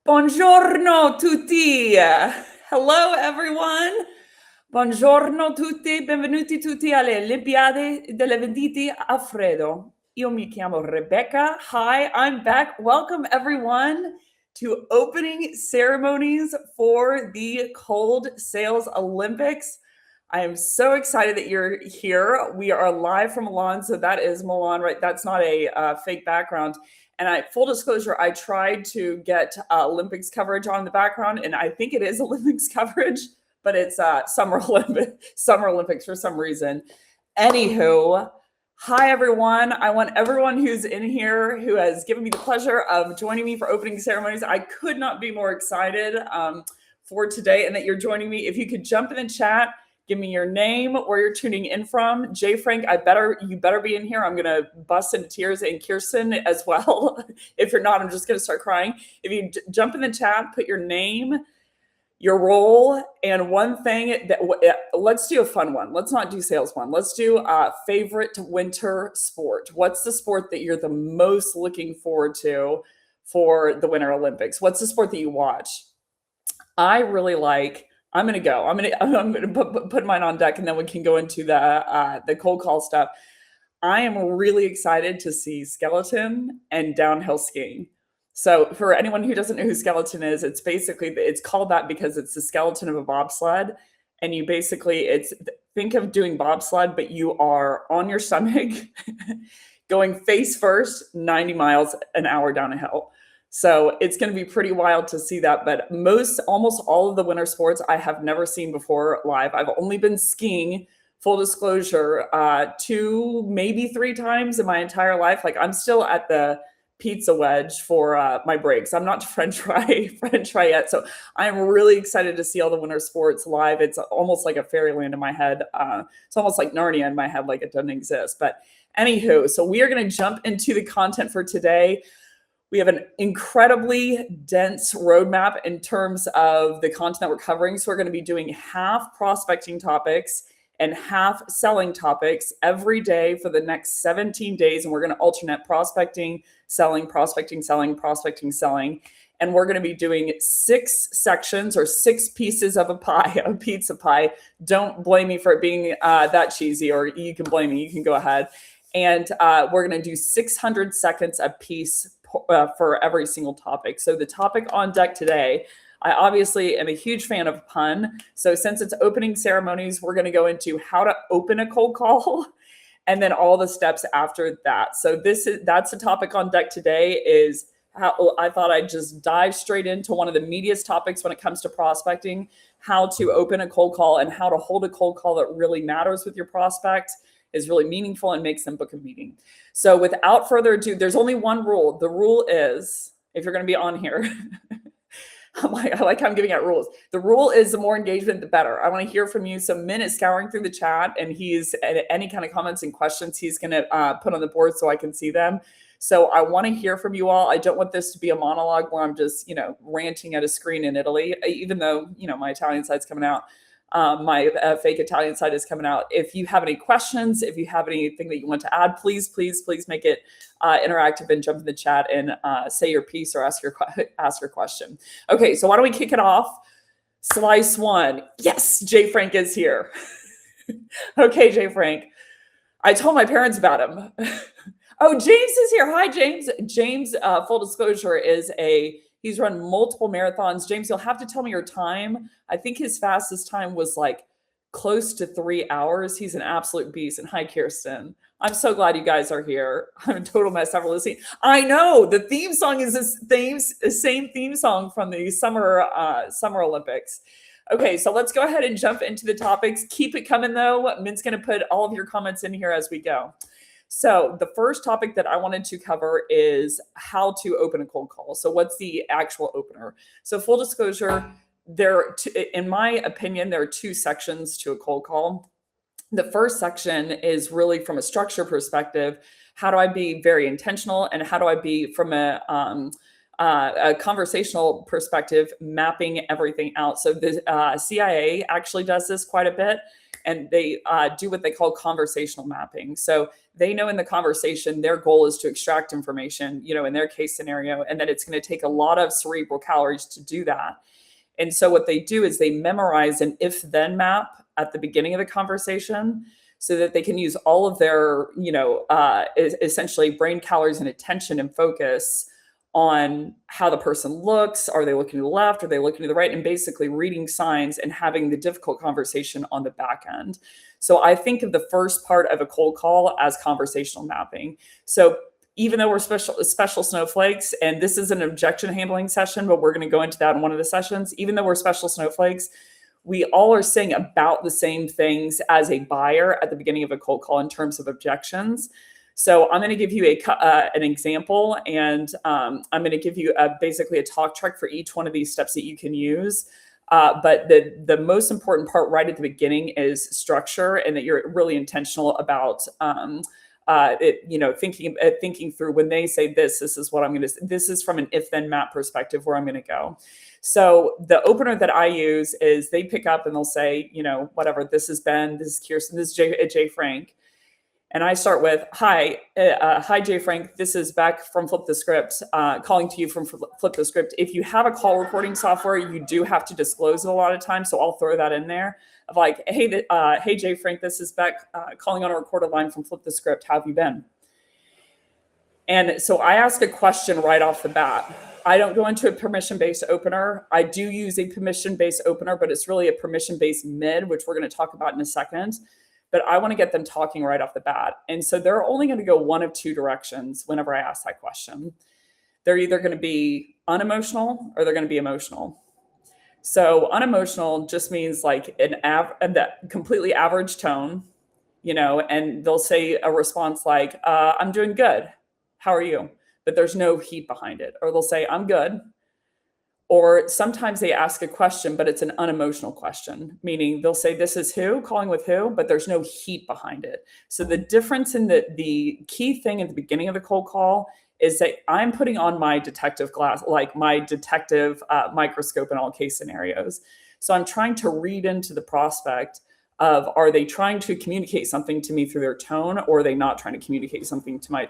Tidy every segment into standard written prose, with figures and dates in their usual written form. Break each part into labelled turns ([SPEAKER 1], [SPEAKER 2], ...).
[SPEAKER 1] Buongiorno tutti. Hello everyone. Buongiorno tutti, benvenuti tutti alle Olimpiadi delle Vendite a Freddo. Io mi chiamo Rebecca. Hi, I'm back. Welcome everyone to opening ceremonies for the Cold Sails Olympics. I am so excited that you're here. We are live from Milan, so that is Milan, right? That's not a fake background. And full disclosure, I tried to get Olympics coverage on the background, and I think it is Olympics coverage, but it's Summer Olympics for some reason. Anywho, hi everyone. I want everyone who's in here who has given me the pleasure of joining me for opening ceremonies. I could not be more excited for today, and that you're joining me. If you could jump in the chat. Give me your name, where you're tuning in from. Jay Frank, you better be in here. I'm gonna bust into tears, and Kirsten as well. If you're not, I'm just gonna start crying. If you jump in the chat, put your name, your role, and one thing that let's do a fun one. Let's not do sales one. Let's do favorite winter sport. What's the sport that you're the most looking forward to for the Winter Olympics? What's the sport that you watch? I really like. I'm gonna put mine on deck, and then we can go into the cold call stuff. I am really excited to see skeleton and downhill skiing. So for anyone who doesn't know who skeleton is, it's called that because it's the skeleton of a bobsled, and think of doing bobsled, but you are on your stomach, going face first, 90 miles an hour down a hill. So it's going to be pretty wild to see that. But almost all of the winter sports I have never seen before live. I've only been skiing, full disclosure, 2, maybe 3 times in my entire life. Like, I'm still at the pizza wedge for my breaks. I'm not to French fry yet. So I'm really excited to see all the winter sports live. It's almost like a fairyland in my head. It's almost like Narnia in my head, like it doesn't exist. But anywho, so we are going to jump into the content for today. We have an incredibly dense roadmap in terms of the content that we're covering. So we're going to be doing half prospecting topics and half selling topics every day for the next 17 days. And we're going to alternate prospecting, selling, prospecting, selling, prospecting, selling. And we're going to be doing 6 sections or 6 pieces of a pizza pie. Don't blame me for it being that cheesy, or you can blame me. You can go ahead. And we're going to do 600 seconds a piece for every single topic. So the topic on deck today, I obviously am a huge fan of pun. So since it's opening ceremonies, we're going to go into how to open a cold call and then all the steps after that. So that's the topic on deck today. Is how I thought I'd just dive straight into one of the meatiest topics when it comes to prospecting, how to open a cold call and how to hold a cold call that really matters with your prospect, is really meaningful and makes them book a meeting. So without further ado, there's only one rule. The rule is, if you're going to be on here, I like how I'm giving out rules. The rule is the more engagement, the better. I want to hear from you. So Min is scouring through the chat, and he's any kind of comments and questions he's going to put on the board so I can see them. So I want to hear from you all. I don't want this to be a monologue where I'm just, ranting at a screen in Italy, even though, my Italian side's coming out. My fake Italian side is coming out. If you have any questions, if you have anything that you want to add, please make it interactive and jump in the chat and say your piece or ask your question. Okay, so why don't we kick it off? Slice 1. Yes, Jay Frank is here. Okay, Jay Frank. I told my parents about him. Oh, James is here. Hi, James. James, full disclosure, he's run multiple marathons. James, you'll have to tell me your time. I think his fastest time was like close to 3 hours. He's an absolute beast. And hi, Kirsten. I'm so glad you guys are here. I'm a total mess ever listening. I know the theme song is the same theme song from the Summer Olympics. Okay, so let's go ahead and jump into the topics. Keep it coming though. Min's going to put all of your comments in here as we go. So the first topic that I wanted to cover is how to open a cold call. So what's the actual opener? So full disclosure, in my opinion, there are 2 sections to a cold call. The first section is really from a structure perspective. How do I be very intentional, and how do I be from a conversational perspective, mapping everything out? So the CIA actually does this quite a bit. and they do what they call conversational mapping. So they know in the conversation, their goal is to extract information, in their case scenario, and that it's going to take a lot of cerebral calories to do that. And so what they do is they memorize an if-then map at the beginning of the conversation so that they can use all of their, essentially brain calories and attention and focus on how the person looks. Are they looking to the left? Are they looking to the right? And basically reading signs and having the difficult conversation on the back end. So I think of the first part of a cold call as conversational mapping. So even though we're special snowflakes, and this is an objection handling session, but we're going to go into that in one of the sessions, even though we're special snowflakes, we all are saying about the same things as a buyer at the beginning of a cold call in terms of objections. So I'm going to give you an example, and I'm going to give you basically a talk track for each one of these steps that you can use. But the most important part right at the beginning is structure, and that you're really intentional about thinking through when they say this is what I'm going to, this is from an if-then map perspective where I'm going to go. So the opener that I use is they pick up and they'll say, whatever, this is Ben, this is Kirsten, this is Jay Frank. And I start with, hi, Jay Frank, this is Beck from Flip the Script, calling to you from Flip the Script. If you have a call recording software, you do have to disclose it a lot of times, so I'll throw that in there. Of like, hey, Jay Frank, this is Beck calling on a recorded line from Flip the Script. How have you been? And so I ask a question right off the bat. I don't go into a permission-based opener. I do use a permission-based opener, but it's really a permission-based mid, which we're going to talk about in a second. But I want to get them talking right off the bat. And so they're only going to go one of two directions whenever I ask that question. They're either going to be unemotional or they're going to be emotional. So unemotional just means like a completely average tone, and they'll say a response like, I'm doing good. How are you? But there's no heat behind it. Or they'll say, I'm good. Or sometimes they ask a question, but it's an unemotional question, meaning they'll say, this is who, calling with who, but there's no heat behind it. So the difference in the key thing at the beginning of the cold call is that I'm putting on my detective glass, like my detective microscope in all case scenarios. So I'm trying to read into the prospect of, are they trying to communicate something to me through their tone, or are they not trying to communicate something to my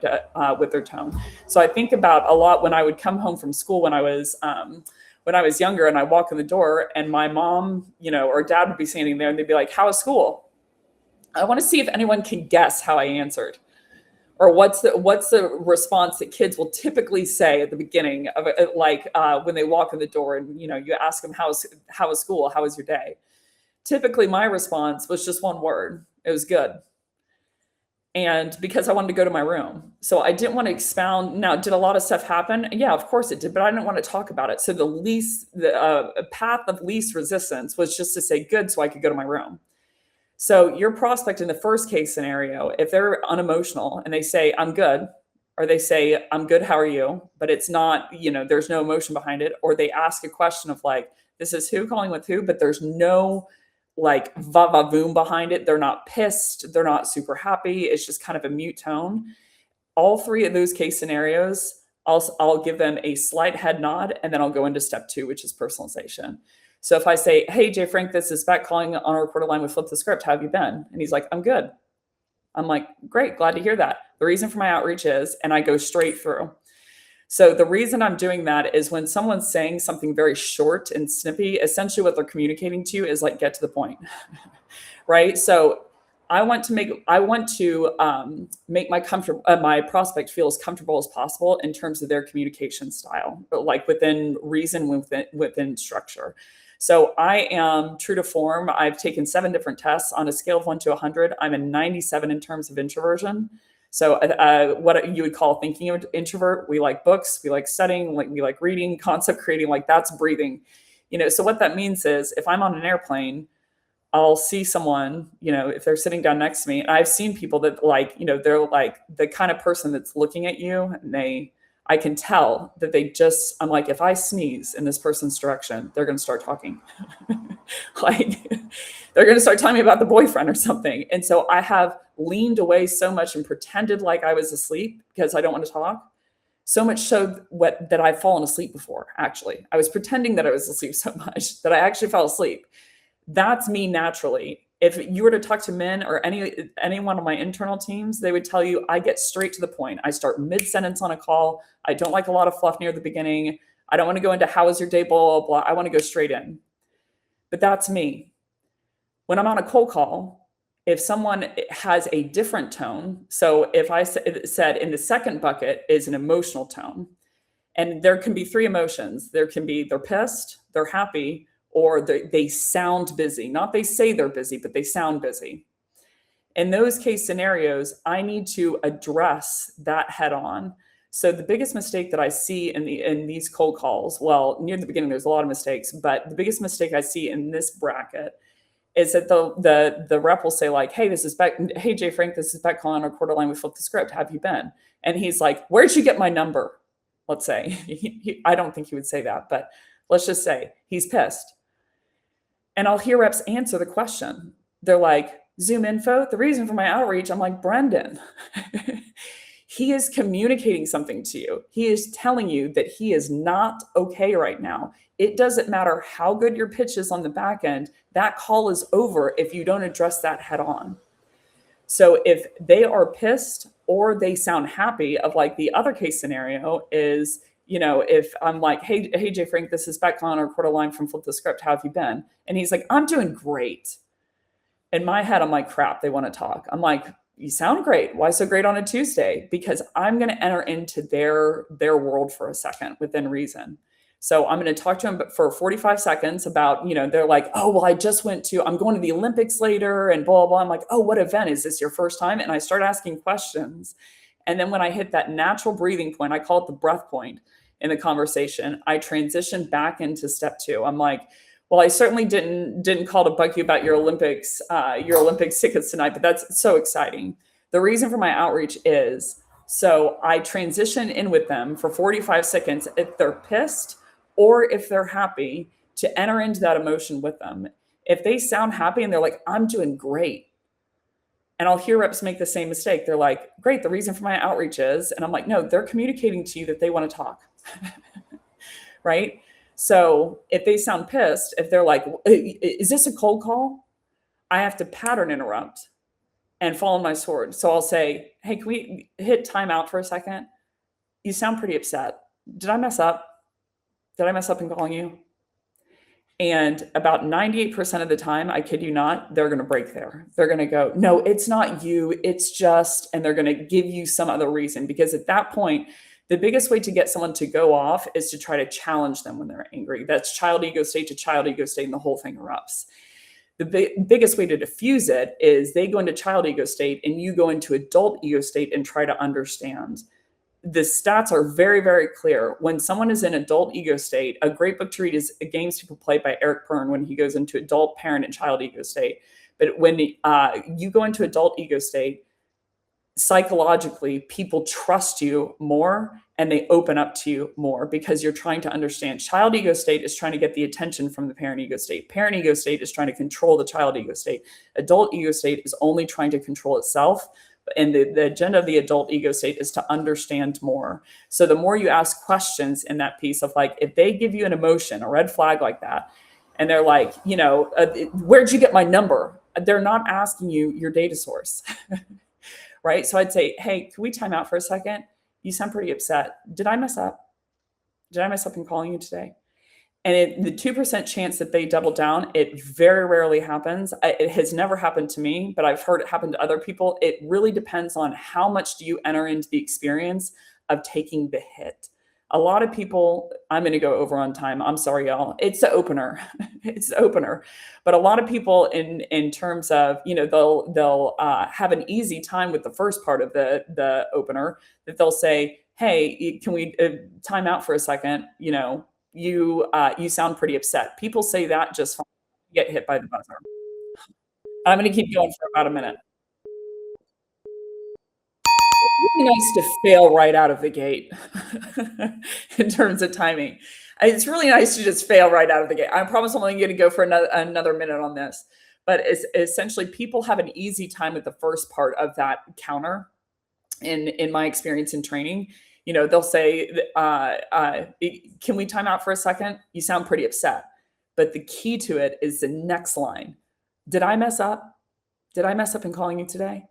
[SPEAKER 1] with their tone? So I think about a lot when I would come home from school when I was younger, and I walk in the door and my mom, or dad would be standing there and they'd be like, how was school? I want to see if anyone can guess how I answered, or what's the response that kids will typically say at the beginning of it, like when they walk in the door and, you ask them, how was school? How was your day? Typically my response was just one word. It was good. And because I wanted to go to my room. So I didn't want to expound. Now, did a lot of stuff happen? Yeah, of course it did, but I didn't want to talk about it. So the path of least resistance was just to say good so I could go to my room. So your prospect in the first case scenario, if they're unemotional and they say, I'm good, or they say, I'm good, how are you? But it's not, there's no emotion behind it. Or they ask a question of like, this is who calling with who, but there's no like va-va-voom behind it. They're not pissed. They're not super happy. It's just kind of a mute tone. All three of those case scenarios, I'll give them a slight head nod, and then I'll go into step 2, which is personalization. So if I say, hey, Jay Frank, this is Beck calling on a recorded line with Flip the Script. How have you been? And he's like, I'm good. I'm like, great, glad to hear that. The reason for my outreach is, and I go straight through. So the reason I'm doing that is when someone's saying something very short and snippy, essentially what they're communicating to you is like, get to the point, right? So I want to make my prospect feel as comfortable as possible in terms of their communication style, but like within reason, within structure. So I am true to form. I've taken 7 different tests on a scale of 1 to 100. I'm a 97 in terms of introversion. So what you would call thinking introvert. We like books, we like studying, we like reading, concept creating, like that's breathing. So what that means is if I'm on an airplane, I'll see someone, if they're sitting down next to me, and I've seen people that they're like the kind of person that's looking at you, and I can tell that I'm like, if I sneeze in this person's direction, they're going to start talking. Like they're going to start telling me about the boyfriend or something. And so I have leaned away so much and pretended like I was asleep because I don't want to talk. So much so that I've fallen asleep before, actually. I was pretending that I was asleep so much that I actually fell asleep. That's me naturally. If you were to talk to men or any one of my internal teams, they would tell you I get straight to the point. I start mid-sentence on a call. I don't like a lot of fluff near the beginning. I don't want to go into how was your day, blah, blah, blah. I want to go straight in. But that's me. When I'm on a cold call, if someone has a different tone, so if I said in the second bucket is an emotional tone, and there can be three emotions. There can be they're pissed, they're happy, or they sound busy. Not they say they're busy, but they sound busy. In those case scenarios, I need to address that head on. So the biggest mistake that I see in these cold calls, well, near the beginning, there's a lot of mistakes, but the biggest mistake I see in this bracket is that the rep will say like, "Hey, this is Beck. Hey, Jay Frank, this is Beck calling on our quarter line. We flipped the script. How have you been?" And he's like, "Where'd you get my number?" Let's say I don't think he would say that, but let's just say he's pissed. And I'll hear reps answer the question. They're like, "Zoom info, the reason for my outreach." I'm like, "Brendan." He is communicating something to you. He is telling you that he is not okay right now. It doesn't matter how good your pitch is on the back end. That call is over if you don't address that head on. So if they are pissed or they sound happy, of like the other case scenario is, if I'm like, hey, Jay Frank, this is Beck on our quarter line from Flip the Script. How have you been? And he's like, "I'm doing great." In my head, I'm like, crap, they want to talk. I'm like, "You sound great. Why so great on a Tuesday?" Because I'm going to enter into their world for a second within reason. So I'm going to talk to them for 45 seconds about, they're like, "Oh, well, I'm going to the Olympics later and blah, blah." I'm like, "Oh, what event? Is this your first time?" And I start asking questions. And then when I hit that natural breathing point, I call it the breath point in the conversation, I transition back into step two. I'm like, "Well, I certainly didn't call to bug you about your Olympics tickets tonight, but that's so exciting. The reason for my outreach is," so I transition in with them for 45 seconds if they're pissed or if they're happy, to enter into that emotion with them. If they sound happy and they're like, "I'm doing great." And I'll hear reps make the same mistake. They're like, "Great, the reason for my outreach is," and I'm like, "No, they're communicating to you that they want to talk." Right? So if they sound pissed, if they're like, "Is this a cold call?" I have to pattern interrupt and fall on my sword. So I'll say, "Hey, can we hit timeout for a second? You sound pretty upset. Did I mess up? Did I mess up in calling you?" And about 98% of the time, I kid you not, they're going to break there. They're going to go, "No, it's not you. It's just," and they're going to give you some other reason. Because at that point, the biggest way to get someone to go off is to try to challenge them when they're angry. That's child ego state to child ego state, and the whole thing erupts. The biggest way to diffuse it is they go into child ego state and you go into adult ego state and try to understand. The stats are very, very clear. When someone is in adult ego state, a great book to read is Games People Play by Eric Byrne, when he goes into adult, parent, and child ego state. But when you go into adult ego state, psychologically, people trust you more and they open up to you more because you're trying to understand. Child ego state is trying to get the attention from the parent ego state. Parent ego state is trying to control the child ego state. Adult ego state is only trying to control itself. And the agenda of the adult ego state is to understand more. So the more you ask questions in that piece of like, if they give you an emotion, a red flag like that, and they're like, "Where'd you get my number?" They're not asking you your data source. Right? So I'd say, "Hey, can we time out for a second? You sound pretty upset. Did I mess up? Did I mess up in calling you today?" And the 2% chance that they double down, it very rarely happens. It has never happened to me, but I've heard it happen to other people. It really depends on how much do you enter into the experience of taking the hit. A lot of people, I'm going to go over on time. I'm sorry, y'all. It's the opener. It's the opener. But a lot of people in terms of, they'll have an easy time with the first part of the opener, that they'll say, "Hey, can we time out for a second? You sound pretty upset." People say that just fine. Get hit by the buzzer. I'm going to keep going for about a minute. Really nice to fail right out of the gate in terms of timing. It's really nice to just fail right out of the gate. I promise I'm only going to go for another minute on this. But it's essentially, people have an easy time with the first part of that counter. In my experience in training, they'll say, "Can we time out for a second? You sound pretty upset." But the key to it is the next line. "Did I mess up? Did I mess up in calling you today?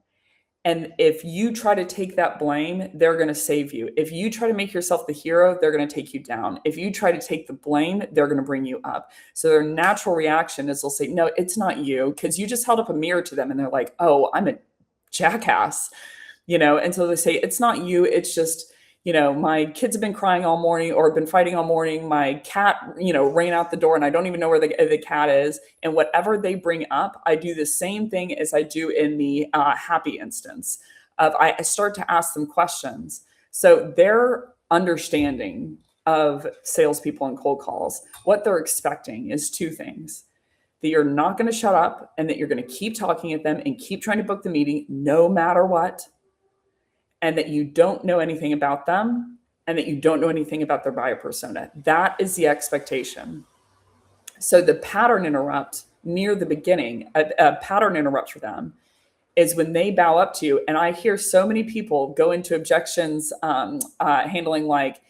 [SPEAKER 1] And if you try to take that blame, they're going to save you. If you try to make yourself the hero, they're going to take you down. If you try to take the blame, they're going to bring you up. So their natural reaction is they'll say, no, it's not you, because you just held up a mirror to them and they're like, oh, I'm a jackass, And so they say, it's not you. It's just, my kids have been crying all morning or been fighting all morning. My cat, ran out the door and I don't even know where the cat is. And whatever they bring up, I do the same thing as I do in the happy instance of I start to ask them questions. So their understanding of salespeople and cold calls, what they're expecting is two things: that you're not going to shut up and that you're going to keep talking at them and keep trying to book the meeting no matter what, and that you don't know anything about them and that you don't know anything about their buyer persona. That is the expectation. So the pattern interrupt near the beginning, a pattern interrupt for them is when they bow up to you. And I hear so many people go into objections handling like,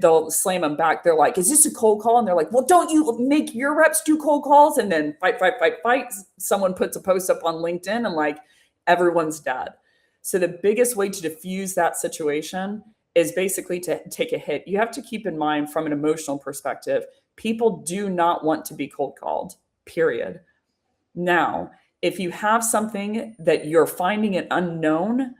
[SPEAKER 1] they'll slam them back. They're like, is this a cold call? And they're like, well, don't you make your reps do cold calls? And then fight. Someone puts a post up on LinkedIn and like everyone's dead. So the biggest way to diffuse that situation is basically to take a hit. You have to keep in mind from an emotional perspective, people do not want to be cold called, period. Now, if you have something that you're finding it unknown,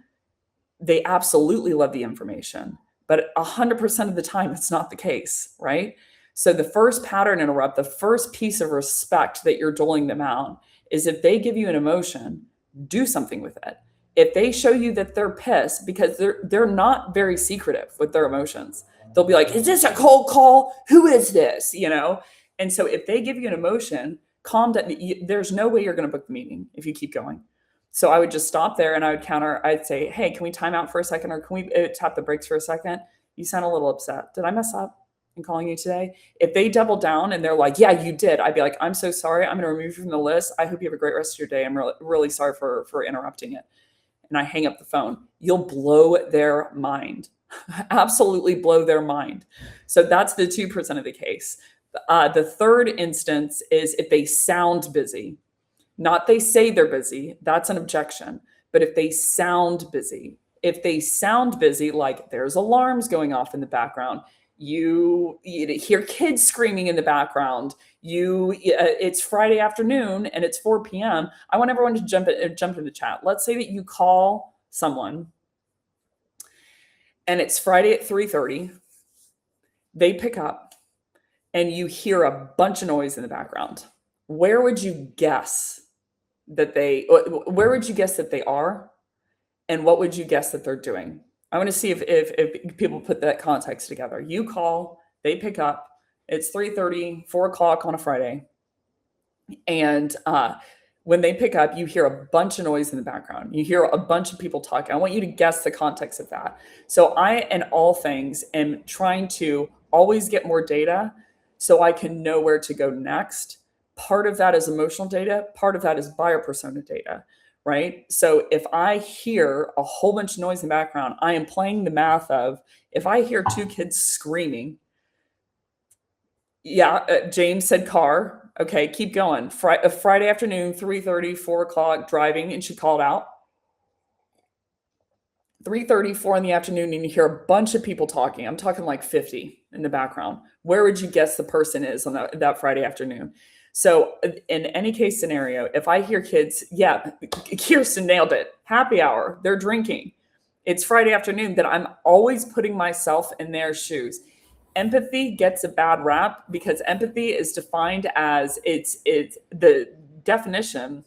[SPEAKER 1] they absolutely love the information. But 100% of the time, it's not the case, right? So the first pattern interrupt, the first piece of respect that you're doling them out is if they give you an emotion, do something with it. If they show you that they're pissed, because they're not very secretive with their emotions, they'll be like, is this a cold call? Who is this? And so if they give you an emotion, calm down. There's no way you're going to book the meeting if you keep going. So I would just stop there and I would counter. I'd say, hey, can we time out for a second? Or can we tap the brakes for a second? You sound a little upset. Did I mess up in calling you today? If they double down and they're like, yeah, you did, I'd be like, I'm so sorry. I'm going to remove you from the list. I hope you have a great rest of your day. I'm really, really sorry for interrupting it. And I hang up the phone. You'll blow their mind. Absolutely blow their mind. So that's the 2% of the case. The third instance is if they sound busy. Not they say they're busy, that's an objection. But if they sound busy, like there's alarms going off in the background, you hear kids screaming in the background, it's Friday afternoon and it's 4 p.m. I want everyone to jump in the chat. Let's say that you call someone and it's Friday at 3:30. They pick up and you hear a bunch of noise in the background. Where would you guess that they are? And what would you guess that they're doing? I want to see if people put that context together. You call, they pick up, it's 3:30, 4 o'clock on a Friday. And when they pick up, you hear a bunch of noise in the background. You hear a bunch of people talking. I want you to guess the context of that. So I, in all things, am trying to always get more data so I can know where to go next. Part of that is emotional data. Part of that is buyer persona data, right? So if I hear a whole bunch of noise in the background, I am playing the math of, if I hear two kids screaming, James said car. Okay, keep going. Friday afternoon, 3:30, 4 o'clock, driving, and she called out. 3:30, 4 in the afternoon, and you hear a bunch of people talking. I'm talking like 50 in the background. Where would you guess the person is on that Friday afternoon? So in any case scenario, if I hear kids, Kirsten nailed it. Happy hour, they're drinking. It's Friday afternoon, then I'm always putting myself in their shoes. Empathy gets a bad rap because empathy is defined as the definition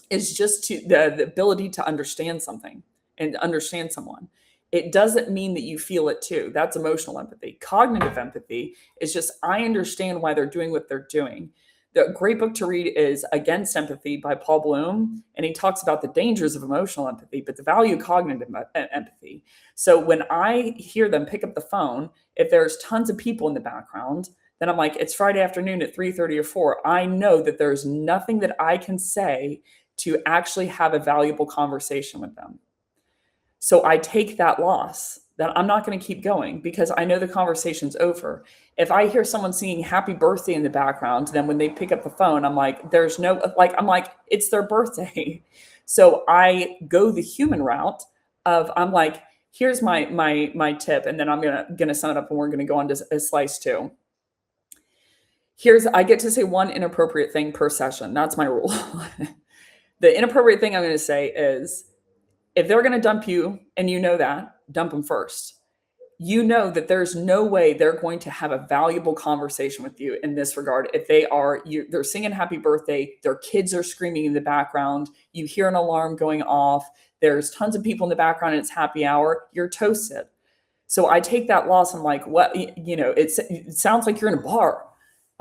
[SPEAKER 1] is just the ability to understand something and understand someone. It doesn't mean that you feel it too. That's emotional empathy. Cognitive empathy is just, I understand why they're doing what they're doing. The great book to read is Against Empathy by Paul Bloom. And he talks about the dangers of emotional empathy, but the value of cognitive empathy. So when I hear them pick up the phone, if there's tons of people in the background, then I'm like, it's Friday afternoon at 3:30 or 4. I know that there's nothing that I can say to actually have a valuable conversation with them. So I take that loss. that I'm not going to keep going because I know the conversation's over. If I hear someone singing happy birthday in the background, then when they pick up the phone, I'm like, there's no, like, I'm like, it's their birthday. So I go the human route of, I'm like, here's my tip. And then I'm going to sum it up and we're going to go on to a slice two. I get to say one inappropriate thing per session. That's my rule. The inappropriate thing I'm going to say is, if they're going to dump you and you know that, dump them first. You know that there's no way they're going to have a valuable conversation with you in this regard. If they're singing happy birthday, their kids are screaming in the background, you hear an alarm going off, there's tons of people in the background and it's happy hour, you're toasted. So I take that loss. I'm like, what, it sounds like you're in a bar.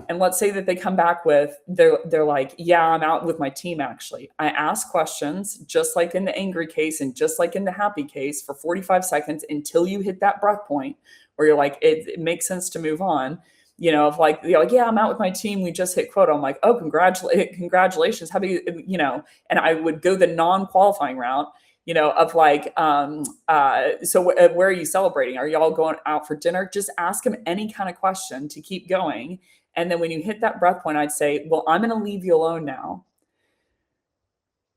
[SPEAKER 1] And let's say that they come back with, they're like, yeah, I'm out with my team, actually. I ask questions, just like in the angry case and just like in the happy case, for 45 seconds until you hit that breath point where you're like, it makes sense to move on. Of like, you're like, yeah, I'm out with my team, we just hit quota. I'm like, oh, congratulations. How about and I would go the non-qualifying route, of like, so where are you celebrating? Are y'all going out for dinner? Just ask them any kind of question to keep going. And then when you hit that breath point, I'd say, well, I'm going to leave you alone now.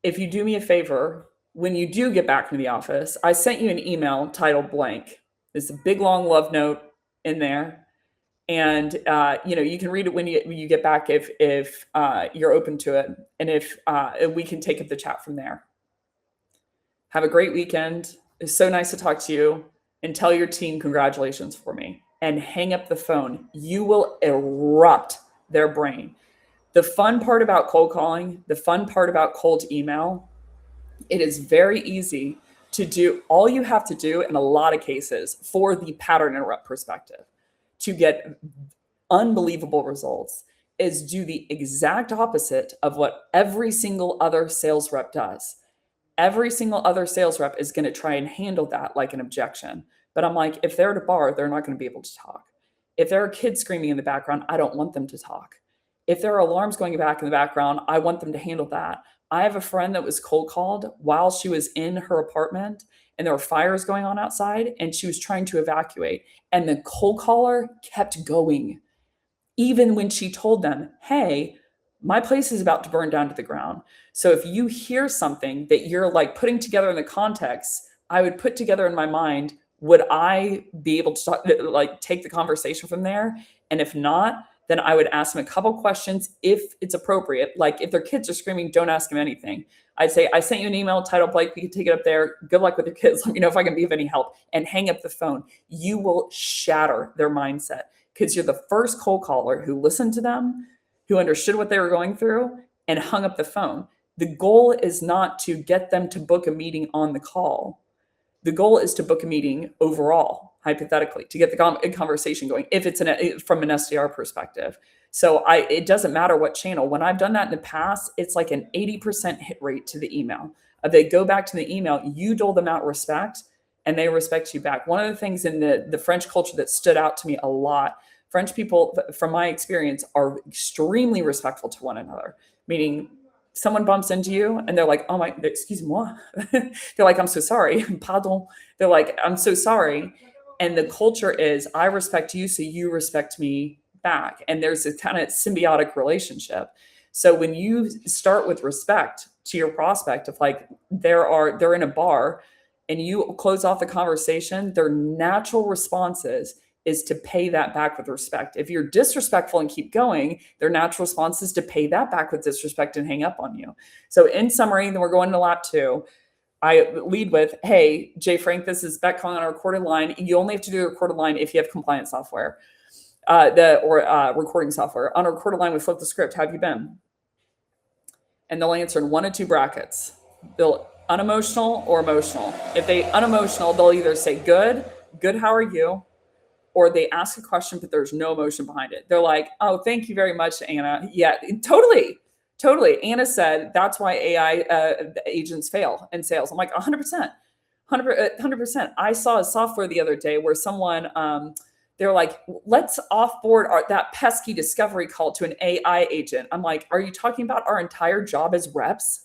[SPEAKER 1] If you do me a favor, when you do get back into the office, I sent you an email titled blank. There's a big, long love note in there. And, you can read it when you get back if you're open to it. And if we can take up the chat from there. Have a great weekend. It's so nice to talk to you. And tell your team congratulations for me. And hang up the phone. You will erupt their brain. The fun part about cold calling, the fun part about cold email, it is very easy to do. All you have to do in a lot of cases for the pattern interrupt perspective to get unbelievable results is do the exact opposite of what every single other sales rep does. Every single other sales rep is going to try and handle that like an objection. But I'm like, if they're at a bar, they're not going to be able to talk. If there are kids screaming in the background, I don't want them to talk. If there are alarms going back in the background, I want them to handle that. I have a friend that was cold called while she was in her apartment and there were fires going on outside and she was trying to evacuate. And the cold caller kept going. Even when she told them, hey, my place is about to burn down to the ground. So if you hear something that you're like putting together in the context, I would put together in my mind, would I be able to take the conversation from there? And if not, then I would ask them a couple questions if it's appropriate. Like if their kids are screaming, don't ask them anything. I'd say, I sent you an email titled Blake, we can take it up there. Good luck with your kids. Let me know if I can be of any help. And hang up the phone. You will shatter their mindset because you're the first cold caller who listened to them, who understood what they were going through, and hung up the phone. The goal is not to get them to book a meeting on the call. The goal is to book a meeting overall, hypothetically, to get the conversation going, if it's from an SDR perspective. So it doesn't matter what channel. When I've done that in the past, it's like an 80% hit rate to the email. If they go back to the email, you dole them out respect, and they respect you back. One of the things in the French culture that stood out to me a lot, French people, from my experience, are extremely respectful to one another, meaning someone bumps into you and they're like, oh my, excuse-moi. They're like, I'm so sorry. Pardon. They're like, I'm so sorry. And the culture is, I respect you, so you respect me back. And there's a kind of symbiotic relationship. So when you start with respect to your prospect, of like, they're in a bar and you close off the conversation, their natural responses is to pay that back with respect. If you're disrespectful and keep going, their natural response is to pay that back with disrespect and hang up on you. So in summary, then we're going to lap 2. I lead with, hey, Jay Frank, this is Beck calling on a recorded line. You only have to do the recorded line if you have compliance software, recording software. On a recorded line, we flip the script. How have you been? And they'll answer in 1 of 2 brackets. They'll unemotional or emotional. If they unemotional, they'll either say good, how are you? Or they ask a question, but there's no emotion behind it. They're like, oh, thank you very much, Anna. Yeah, totally. Anna said, that's why AI agents fail in sales. I'm like, 100%. I saw a software the other day where someone, they're like, let's offboard that pesky discovery call to an AI agent. I'm like, are you talking about our entire job as reps?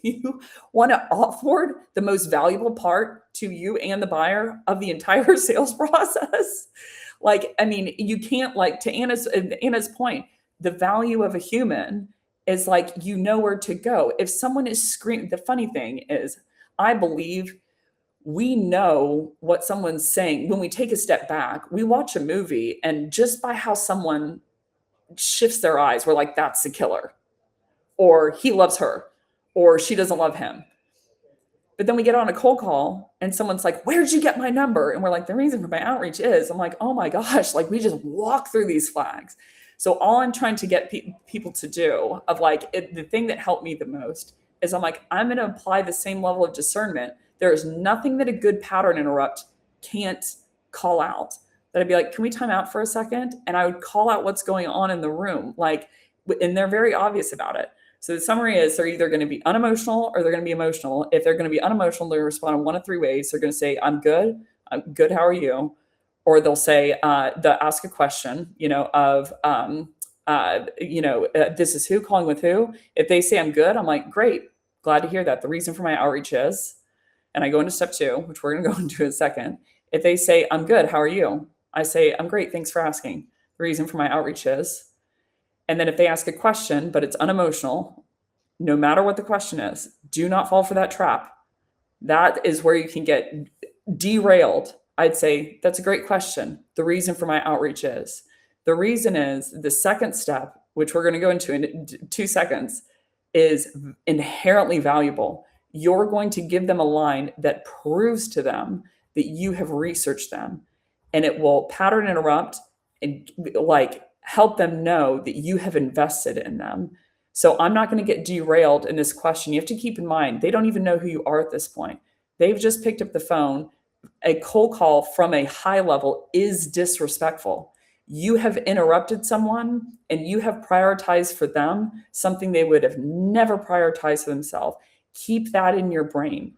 [SPEAKER 1] You want to offboard the most valuable part to you and the buyer of the entire sales process. Like, I mean, you can't, like, to Anna's point, the value of a human is like, you know where to go. If someone is screaming, the funny thing is, I believe we know what someone's saying when we take a step back. We watch a movie, and just by how someone shifts their eyes, we're like, that's the killer, or he loves her, or she doesn't love him. But then we get on a cold call and someone's like, where'd you get my number? And we're like, the reason for my outreach is, I'm like, oh my gosh, like we just walk through these flags. So all I'm trying to get people to do, of like, the thing that helped me the most is, I'm like, I'm going to apply the same level of discernment. There is nothing that a good pattern interrupt can't call out. That I'd be like, can we time out for a second? And I would call out what's going on in the room. Like, and they're very obvious about it. So the summary is, they're either going to be unemotional or they're going to be emotional. If they're going to be unemotional, they're going to respond in one of three ways. They're going to say, I'm good. How are you? Or they'll say, they'll ask a question, this is who calling with who. If they say I'm good, I'm like, great, glad to hear that. The reason for my outreach is, and I go into step 2, which we're going to go into in a second. If they say, I'm good, how are you? I say, I'm great, thanks for asking. The reason for my outreach is. And then if they ask a question, but it's unemotional, no matter what the question is, do not fall for that trap. That is where you can get derailed. I'd say, that's a great question. The reason for my outreach is. The reason is, the second step, which we're going to go into in 2 seconds, is inherently valuable. You're going to give them a line that proves to them that you have researched them, and it will pattern interrupt and, like, help them know that you have invested in them. So I'm not going to get derailed in this question. You have to keep in mind, they don't even know who you are at this point. They've just picked up the phone. A cold call from a high level is disrespectful. You have interrupted someone and you have prioritized for them something they would have never prioritized for themselves. Keep that in your brain.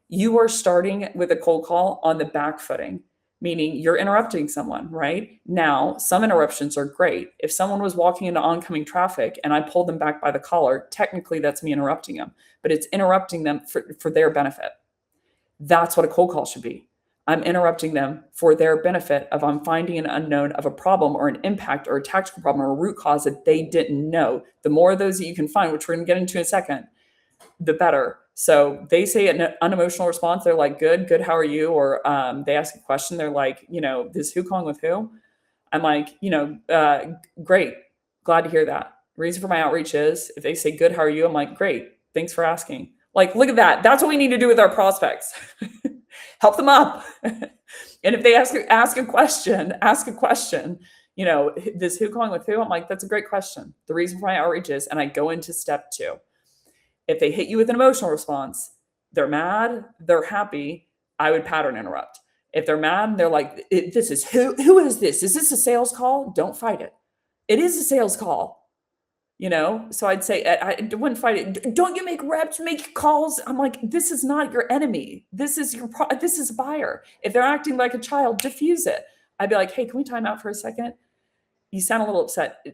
[SPEAKER 1] You are starting with a cold call on the back footing, meaning you're interrupting someone, right? Now, some interruptions are great. If someone was walking into oncoming traffic and I pulled them back by the collar, technically that's me interrupting them, but it's interrupting them for their benefit. That's what a cold call should be. I'm interrupting them for their benefit of, I'm finding an unknown of a problem or an impact or a tactical problem or a root cause that they didn't know. The more of those that you can find, which we're going to get into in a second, the better. So they say an unemotional response. They're like, good, how are you? Or they ask a question. They're like, this who calling with who? I'm like, great. Glad to hear that. The reason for my outreach is, if they say good, how are you? I'm like, great. Thanks for asking. Like, look at that. That's what we need to do with our prospects. Help them up. And if they ask a question, this who calling with who? I'm like, that's a great question. The reason for my outreach is, and I go into step 2. If they hit you with an emotional response, they're mad, they're happy, I would pattern interrupt. If they're mad, they're like, this is who is this? Is this a sales call? Don't fight it. It is a sales call, So I'd say, I wouldn't fight it. Don't you make reps, make calls? I'm like, this is not your enemy. This is this is a buyer. If they're acting like a child, diffuse it. I'd be like, hey, can we time out for a second? You sound a little upset.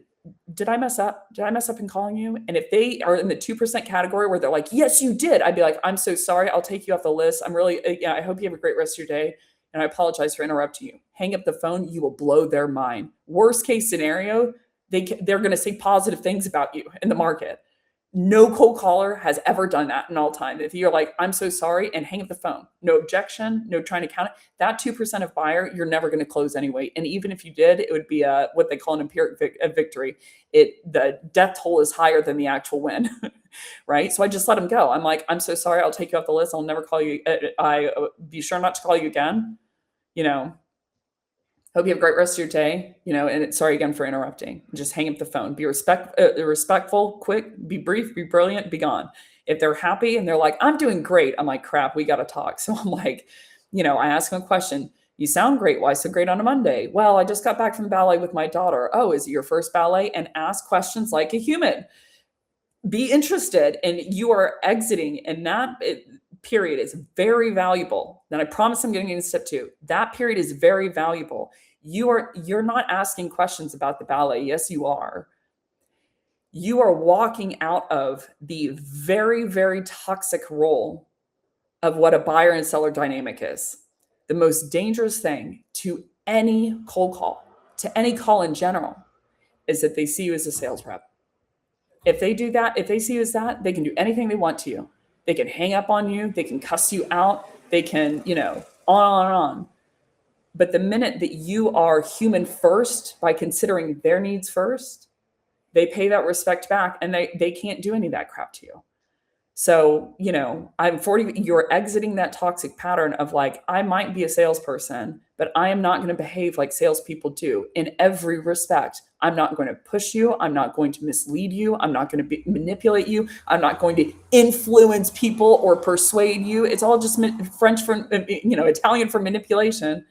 [SPEAKER 1] Did I mess up? Did I mess up in calling you? And if they are in the 2% category where they're like, yes, you did, I'd be like, I'm so sorry. I'll take you off the list. I'm really, I hope you have a great rest of your day. And I apologize for interrupting you. Hang up the phone. You will blow their mind. Worst case scenario, they're going to say positive things about you in the market. No cold caller has ever done that in all time. If you're like, I'm so sorry, and hang up the phone, no objection, no trying to count it, that 2% of buyer, you're never going to close anyway. And even if you did, it would be what they call an empiric victory. The death toll is higher than the actual win, right? So I just let them go. I'm like, I'm so sorry. I'll take you off the list. I'll never call you. I be sure not to call you again. Hope you have a great rest of your day, and sorry again for interrupting. Just hang up the phone. Be respectful, quick, be brief, be brilliant, be gone. If they're happy and they're like, I'm doing great, I'm like, crap, we got to talk. So I'm like, I ask them a question. You sound great. Why so great on a Monday? Well, I just got back from ballet with my daughter. Oh, is it your first ballet? And ask questions like a human. Be interested, and you are exiting, and that period is very valuable. Then I promise I'm getting into step 2. That period is very valuable. You're not asking questions about the ballet. Yes, you are. you are walking out of the very, very toxic role of what a buyer and seller dynamic is. The most dangerous thing to any cold call, to any call in general, is that they see you as a sales rep. If they do that, if they see you as that, they can do anything they want to you. They can hang up on you, they can cuss you out, they can, on and on. But the minute that you are human first by considering their needs first, they pay that respect back, and they can't do any of that crap to you. So, I'm 40, you're exiting that toxic pattern of like, I might be a salesperson, but I am not going to behave like salespeople do in every respect. I'm not going to push you. I'm not going to mislead you. I'm not going to manipulate you. I'm not going to influence people or persuade you. It's all just French for, Italian for manipulation.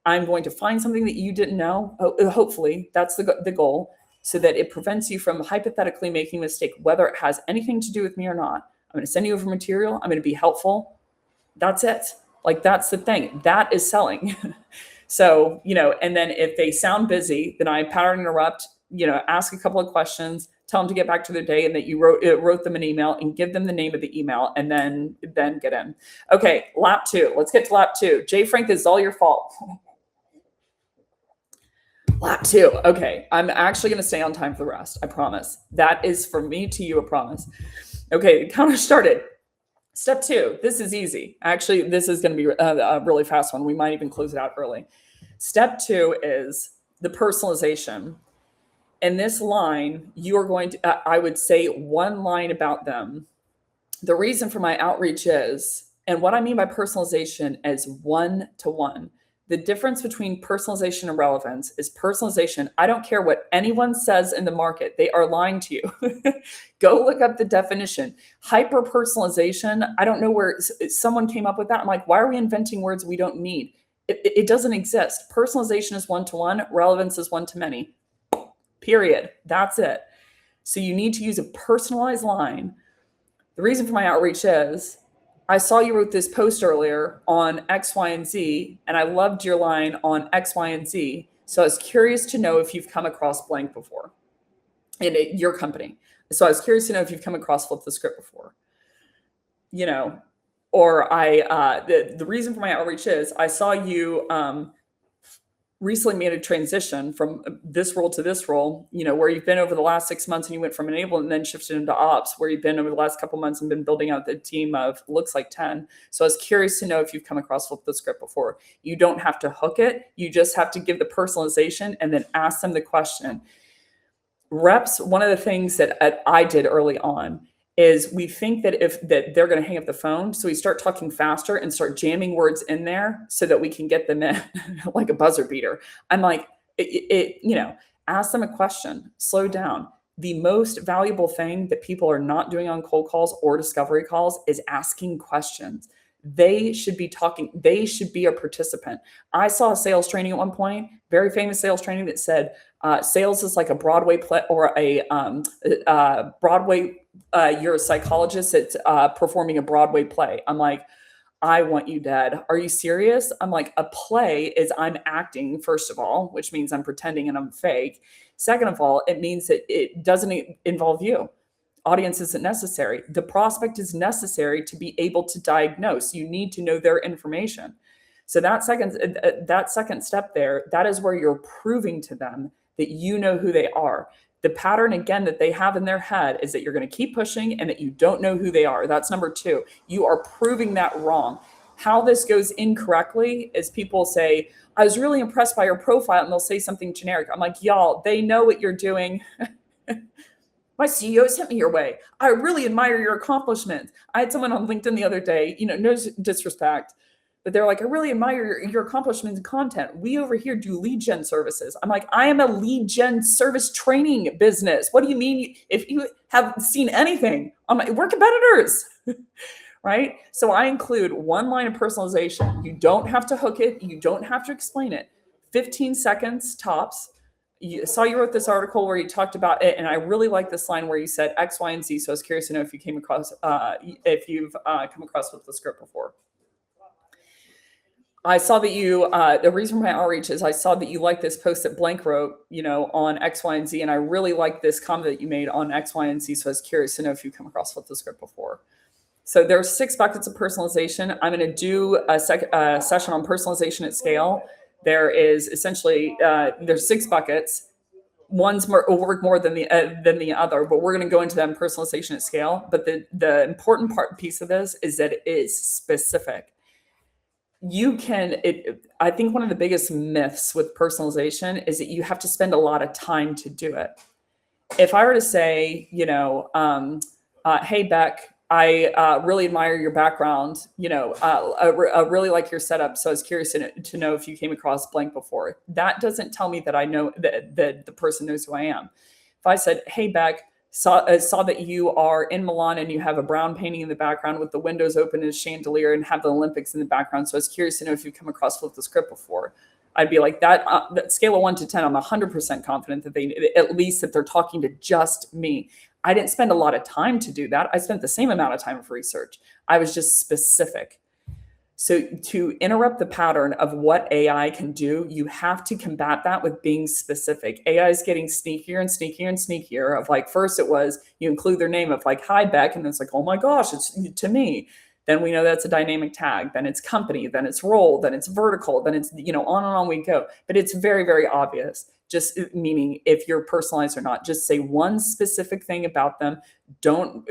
[SPEAKER 1] I'm going to find something that you didn't know. Hopefully that's the goal, so that it prevents you from hypothetically making a mistake, whether it has anything to do with me or not. I'm going to send you over material. I'm going to be helpful. That's it. Like, that's the thing. That is selling. So, and then if they sound busy, then I pattern interrupt, ask a couple of questions, tell them to get back to their day, and that you wrote them an email, and give them the name of the email, and then get in. Okay, lap 2. Let's get to lap 2. Jay Frank, this is all your fault. Lap 2. Okay, I'm actually going to stay on time for the rest. I promise. That is from me to you, a promise. Okay, the counter started. Step 2. This is easy. Actually, this is going to be a really fast one. We might even close it out early. Step 2 is the personalization. In this line, you are going to, I would say one line about them. The reason for my outreach is, and what I mean by personalization is one-to-one. The difference between personalization and relevance is personalization. I don't care what anyone says in the market. They are lying to you. Go look up the definition. Hyper-personalization, I don't know where someone came up with that. I'm like, why are we inventing words we don't need? It doesn't exist. Personalization is one-to-one. Relevance is one-to-many. Period. That's it. So you need to use a personalized line. The reason for my outreach is, I saw you wrote this post earlier on X, Y, and Z, and I loved your line on X, Y, and Z. So I was curious to know if you've come across blank before in your company. So I was curious to know if you've come across flip the script before, or the reason for my outreach is, I saw you recently made a transition from this role to this role, where you've been over the last 6 months, and you went from enablement and then shifted into ops, where you've been over the last couple of months and been building out the team of, looks like 10. So I was curious to know if you've come across flip the script before. You don't have to hook it. You just have to give the personalization and then ask them the question. Reps, one of the things that I did early on is, we think that that they're going to hang up the phone. So we start talking faster and start jamming words in there so that we can get them in like a buzzer beater. I'm like, ask them a question, slow down. The most valuable thing that people are not doing on cold calls or discovery calls is asking questions. They should be talking. They should be a participant. I saw a sales training at one point, very famous sales training, that said, sales is like a Broadway play, or a Broadway, you're a psychologist that's performing a Broadway play. I'm like, I want you dead. Are you serious? I'm like, a play is, I'm acting, first of all, which means I'm pretending and I'm fake. Second of all, it means that it doesn't involve you. Audience isn't necessary. The prospect is necessary to be able to diagnose. You need to know their information. So that second step there, that is where you're proving to them that you know who they are. The pattern, again, that they have in their head is that you're going to keep pushing and that you don't know who they are. That's number 2. You are proving that wrong. How this goes incorrectly is, people say, I was really impressed by your profile, and they'll say something generic. I'm like, y'all, they know what you're doing. My CEO sent me your way. I really admire your accomplishments. I had someone on LinkedIn the other day, no disrespect, but they're like, I really admire your accomplishments and content. We over here do lead gen services. I'm like, I am a lead gen service training business. What do you mean? If you haven't seen anything, we're competitors, right? So I include one line of personalization. You don't have to hook it. You don't have to explain it. 15 seconds tops. You wrote this article where you talked about it, and I really like this line where you said X, Y, and Z. So I was curious to know if you came across, if you've come across with the script before. I saw that you, the reason for my outreach is I saw that you liked this post that Blank wrote, on X, Y, and Z. And I really liked this comment that you made on X, Y, and Z. So I was curious to know if you've come across Flip the Script before. So there's 6 buckets of personalization. I'm going to do a session on personalization at scale. There is essentially, there's 6 buckets. One's will work more than the other, but we're going to go into that in personalization at scale. But the important piece of this is that it is specific. I think one of the biggest myths with personalization is that you have to spend a lot of time to do it. If I were to say, hey, Beck, I really admire your background. I really like your setup. So I was curious to know if you came across blank before. That doesn't tell me that I know that the person knows who I am. If I said, hey, Beck, saw that you are in Milan and you have a brown painting in the background with the windows open and a chandelier and have the Olympics in the background. So I was curious to know if you've come across Flip the Script before. I'd be like that scale of 1 to 10. I'm 100% confident that at least that they're talking to just me. I didn't spend a lot of time to do that. I spent the same amount of time for research. I was just specific. So to interrupt the pattern of what AI can do, you have to combat that with being specific. AI is getting sneakier and sneakier and sneakier. Of like, first it was you include their name of like, hi, Beck. And it's like, oh my gosh, it's to me. Then we know that's a dynamic tag. Then it's company, then it's role, then it's vertical, then it's, on and on we go. But it's very, very obvious. Just meaning if you're personalized or not, just say one specific thing about them. Don't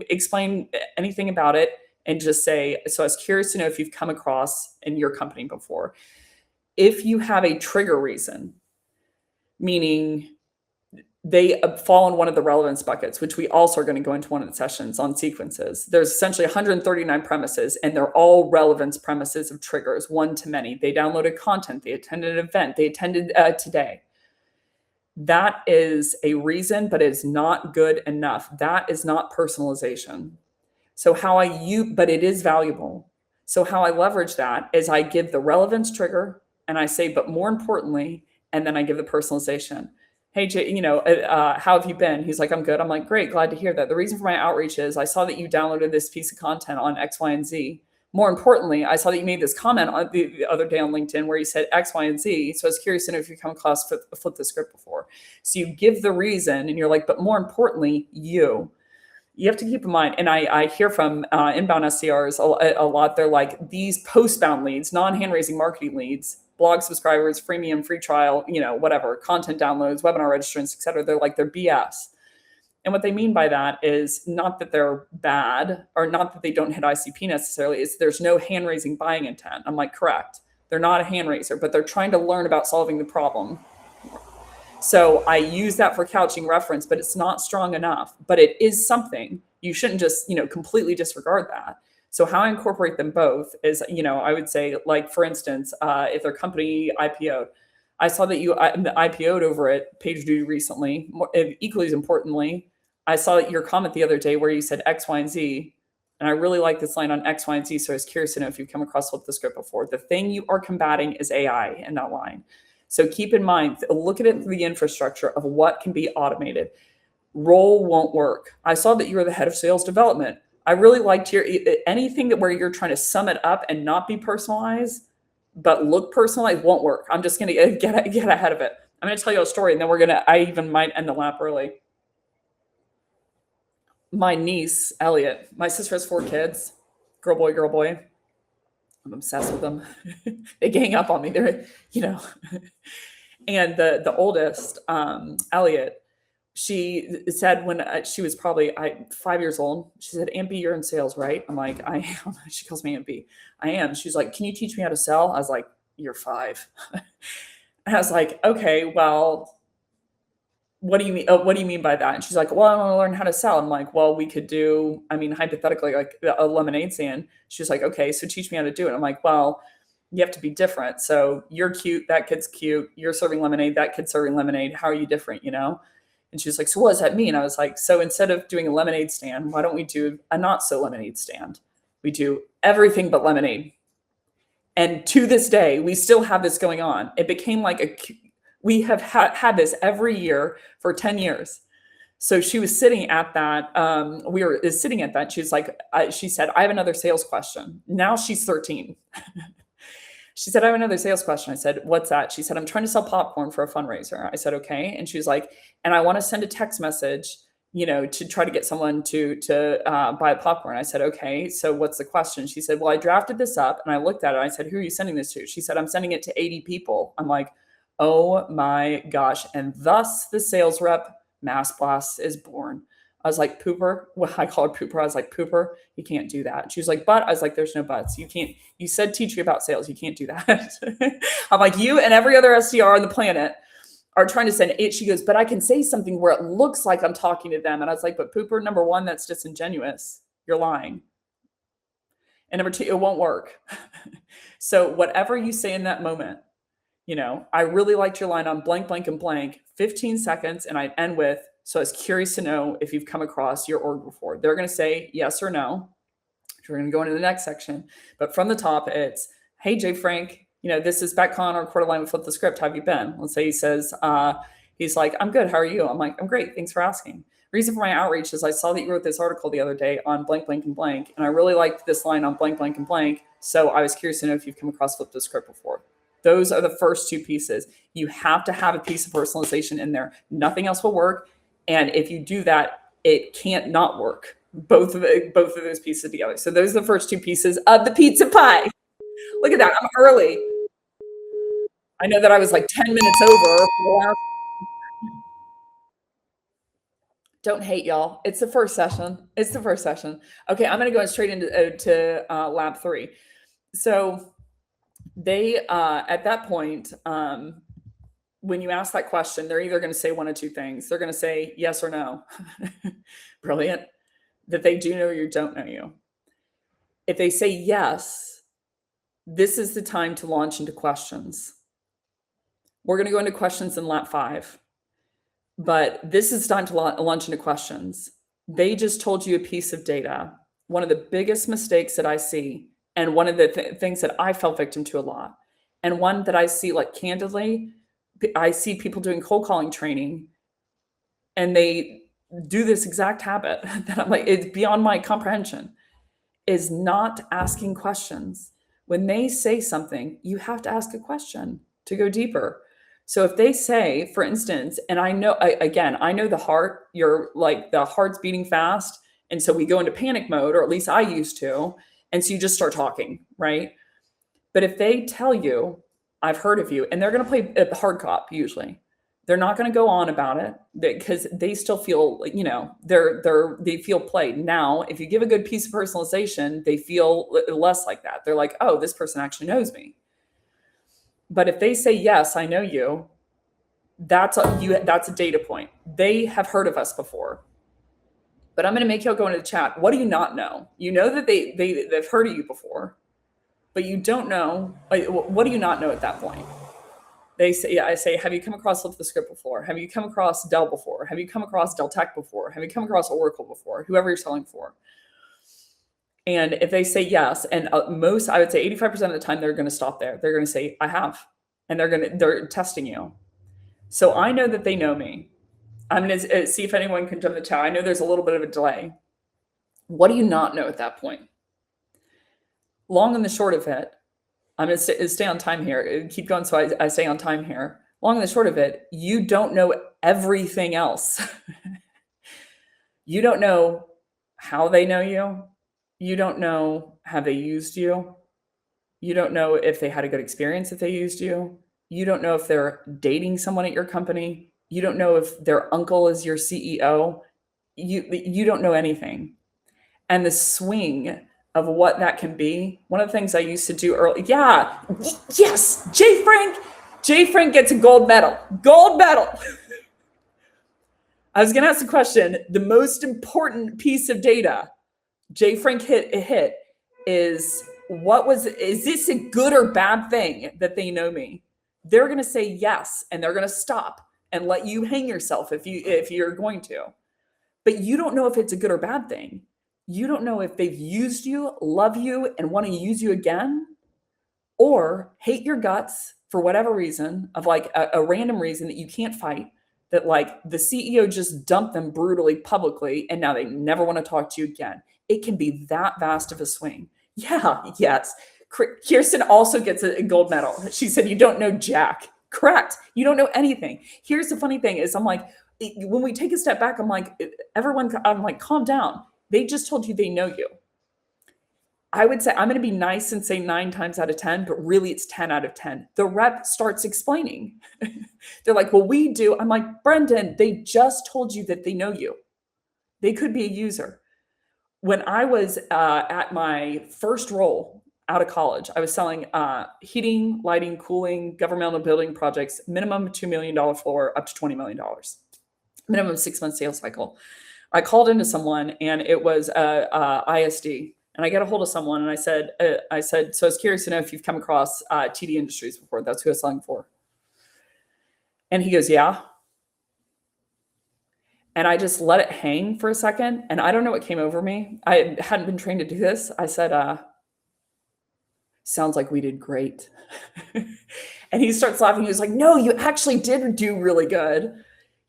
[SPEAKER 1] explain anything about it. And just say, so I was curious to know if you've come across in your company before. If you have a trigger reason, meaning they fall in one of the relevance buckets, which we also are going to go into one of the sessions on sequences. There's essentially 139 premises, and they're all relevance premises of triggers, one to many. They downloaded content, they attended an event, they attended today. That is a reason, but it's not good enough. That is not personalization. So but it is valuable. So how I leverage that is I give the relevance trigger and I say, but more importantly, and then I give the personalization. Hey, Jay, how have you been? He's like, I'm good. I'm like, great. Glad to hear that. The reason for my outreach is I saw that you downloaded this piece of content on X, Y, and Z. More importantly, I saw that you made this comment on the other day on LinkedIn where you said X, Y, and Z. So I was curious to know if you come across Flip the Script before. So you give the reason and you're like, but more importantly, you have to keep in mind, and I hear from inbound SDRs a lot. They're like, these postbound leads, non-hand raising marketing leads, blog subscribers, freemium, free trial, whatever, content downloads, webinar registrants, et cetera. They're BS. And what they mean by that is not that they're bad or not that they don't hit ICP necessarily. It's there's no hand raising buying intent. I'm like, correct. They're not a hand raiser, but they're trying to learn about solving the problem. So I use that for couching reference, but it's not strong enough, but it is something. You shouldn't just, completely disregard that. So how I incorporate them both is, I would say, like, for instance, if their company IPO'd, I saw that you IPO'd over at PagerDuty recently. Equally as importantly, I saw your comment the other day where you said X, Y, and Z. And I really like this line on X, Y, and Z. So I was curious to know if you've come across Flip the Script before. The thing you are combating is AI in that line. So keep in mind, look at it through the infrastructure of what can be automated. Role won't work. I saw that you were the head of sales development. I really liked anything where you're trying to sum it up and not be personalized, but look personalized won't work. I'm just going to get ahead of it. I'm going to tell you a story, and then I even might end the lap early. My niece, Elliot, my sister has 4 kids, girl, boy. I'm obsessed with them. They gang up on me. They're, and the oldest, Elliot, she said when she was probably 5 years old, she said, Aunt B, you're in sales, right? I'm like, I am. She calls me Aunt B. I am. She's like, can you teach me how to sell? I was like, you're 5. And I was like, okay, well, what do you mean? What do you mean by that? And she's like, well, I want to learn how to sell. I'm like, well, we could do, hypothetically, like a lemonade stand. She's like, okay, so teach me how to do it. I'm like, well, you have to be different. So you're cute. That kid's cute. You're serving lemonade. That kid's serving lemonade. How are you different? And she's like, so what does that mean? I was like, so instead of doing a lemonade stand, why don't we do a not so lemonade stand? We do everything but lemonade. And to this day, we still have this going on. It became like we have had this every year for 10 years. So she was sitting at that. We were sitting at that. She's like, she said, I have another sales question. Now she's 13. She said, I have another sales question. I said, what's that? She said, I'm trying to sell popcorn for a fundraiser. I said, okay. And she was like, and I want to send a text message, to try to get someone to buy popcorn. I said, okay. So what's the question? She said, well, I drafted this up and I looked at it. I said, who are you sending this to? She said, I'm sending it to 80 people. I'm like, oh my gosh. And thus the sales rep mass blast is born. I was like, Pooper. Well, I called her Pooper. I was like, Pooper, you can't do that. She was like, but I was like, there's no buts. You can't, you said teach you about sales. You can't do that. I'm like, you and every other SDR on the planet are trying to send it. She goes, but I can say something where it looks like I'm talking to them. And I was like, but Pooper, number one, that's disingenuous. You're lying. And number two, it won't work. So whatever you say in that moment, I really liked your line on blank, blank, and blank, 15 seconds. And I end with, so I was curious to know if you've come across your org before. They're going to say yes or no. We're going to go into the next section. But from the top, it's, hey, Jay Frank, this is Beck on our quarter line with Flip the Script. How have you been? Let's say he says, he's like, I'm good. How are you? I'm like, I'm great. Thanks for asking. Reason for my outreach is I saw that you wrote this article the other day on blank, blank, and blank. And I really liked this line on blank, blank, and blank. So I was curious to know if you've come across Flip the Script before. Those are the first two pieces. You have to have a piece of personalization in there. Nothing else will work. And if you do that, it can't not work. Both of those pieces together. So those are the first two pieces of the pizza pie. Look at that. I'm early. I know that I was like 10 minutes over. Don't hate, y'all. It's the first session. Okay, I'm going to go straight into lab 3. So they, at that point, when you ask that question, they're either going to say one of two things. They're going to say yes or no. Brilliant. That they do know you or don't know you. If they say yes, this is the time to launch into questions. We're going to go into questions in lap 5. But this is time to launch into questions. They just told you a piece of data. One of the biggest mistakes that I see, and one of the things that I fell victim to a lot, and one that I see, like, candidly, I see people doing cold calling training, and they do this exact habit that I'm like, it's beyond my comprehension, is not asking questions. When they say something, you have to ask a question to go deeper. So if they say, for instance, and I know the heart, you're like, the heart's beating fast. And so we go into panic mode, or at least I used to. And so you just start talking, right? But if they tell you, I've heard of you, and they're going to play a hard cop usually. They're not going to go on about it because they still feel, they feel played. Now, if you give a good piece of personalization, they feel less like that. They're like, oh, this person actually knows me. But if they say, yes, I know you, that's a data point. They have heard of us before. But I'm going to make y'all go into the chat. What do you not know? You know that they've heard of you before, but you don't know. What do you not know at that point? They say, I say, have you come across Flip the Script before? Have you come across Dell before? Have you come across Dell Tech before? Have you come across Oracle before? Whoever you're selling for. And if they say yes, and I would say 85% of the time, they're going to stop there. They're going to say, I have, and they're testing you. So I know that they know me. I'm going to see if anyone can jump the chat. I know there's a little bit of a delay. What do you not know at that point? Long and the short of it, I'm going to stay on time here. Keep going so I stay on time here. Long and the short of it, you don't know everything else. You don't know how they know you. You don't know how they used you. You don't know if they had a good experience if they used you. You don't know if they're dating someone at your company. You don't know if their uncle is your CEO. You don't know anything. And the swing of what that can be, one of the things I used to do early, yes, Jay Frank gets a gold medal. I was going to ask the question, the most important piece of data Jay Frank hit is, is this a good or bad thing that they know me? They're going to say yes, and they're going to stop and let you hang yourself if you're going to. But you don't know if it's a good or bad thing. You don't know if they've used you, love you, and want to use you again, or hate your guts for whatever reason, of like a random reason that you can't fight, that like the CEO just dumped them brutally publicly, and now they never want to talk to you again. It can be that vast of a swing. Yeah, yes. Kirsten also gets a gold medal. She said, you don't know Jack. Correct. You don't know anything. Here's the funny thing is I'm like, when we take a step back, I'm like, everyone, I'm like, calm down. They just told you they know you. I would say I'm going to be nice and say 9 times out of 10, but really it's 10 out of 10. The rep starts explaining. They're like, well, we do. I'm like, Brendan, they just told you that they know you. They could be a user. When I was at my first role out of college, I was selling heating, lighting, cooling, governmental building projects, minimum $2 million floor, up to $20 million, minimum 6-month sales cycle. I called into someone and it was a ISD. And I get a hold of someone and I said, so I was curious to know if you've come across TD Industries before. That's who I was selling for. And he goes, yeah. And I just let it hang for a second. And I don't know what came over me. I hadn't been trained to do this. I said, sounds like we did great. And he starts laughing. He was like, no, you actually did do really good.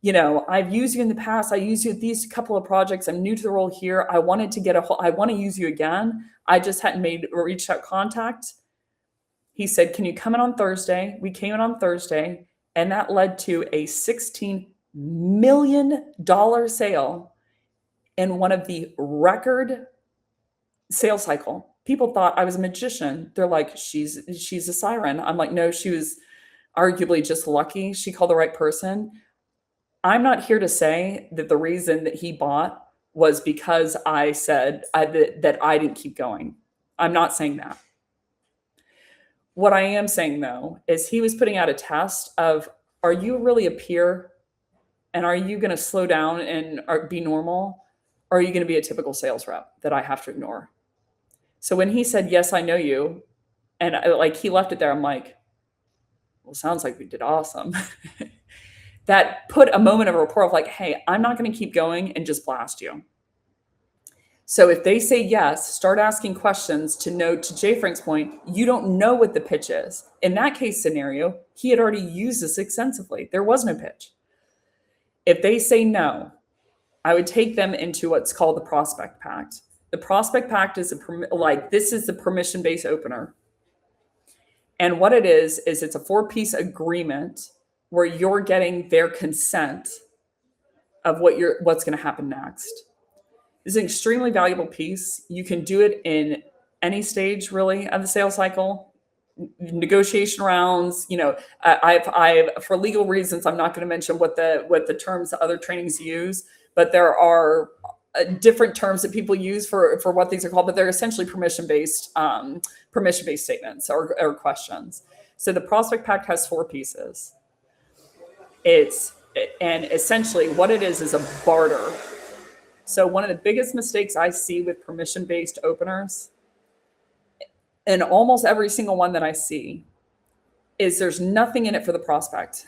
[SPEAKER 1] You know, I've used you in the past. I used you at these couple of projects. I'm new to the role here. I wanted to get I want to use you again. I just hadn't reached out contact. He said, can you come in on Thursday? We came in on Thursday, and that led to a $16 million sale in one of the record sales cycle. People thought I was a magician. They're like, she's a siren. I'm like, no, she was arguably just lucky. She called the right person. I'm not here to say that the reason that he bought was because I said that I didn't keep going. I'm not saying that. What I am saying, though, is he was putting out a test of, are you really a peer? And are you going to slow down and be normal? Or are you going to be a typical sales rep that I have to ignore? So when he said, yes, I know you, and he left it there, I'm like, well, sounds like we did awesome. That put a moment of rapport of like, hey, I'm not going to keep going and just blast you. So if they say yes, start asking questions to Jay Frank's point, you don't know what the pitch is. In that case scenario, he had already used this extensively. There was no pitch. If they say no, I would take them into what's called the Prospect Pact. The Prospect Pact is this is the permission-based opener. And what it is it's a 4-piece agreement where you're getting their consent of what's going to happen next. It's an extremely valuable piece. You can do it in any stage, really, of the sales cycle. Negotiation rounds, I've for legal reasons, I'm not going to mention what the terms other trainings use, but there are different terms that people use for what these are called, but they're essentially permission-based statements or questions. So the Prospect Pact has 4 pieces. And essentially what it is a barter. So one of the biggest mistakes I see with permission-based openers, and almost every single one that I see, is there's nothing in it for the prospect.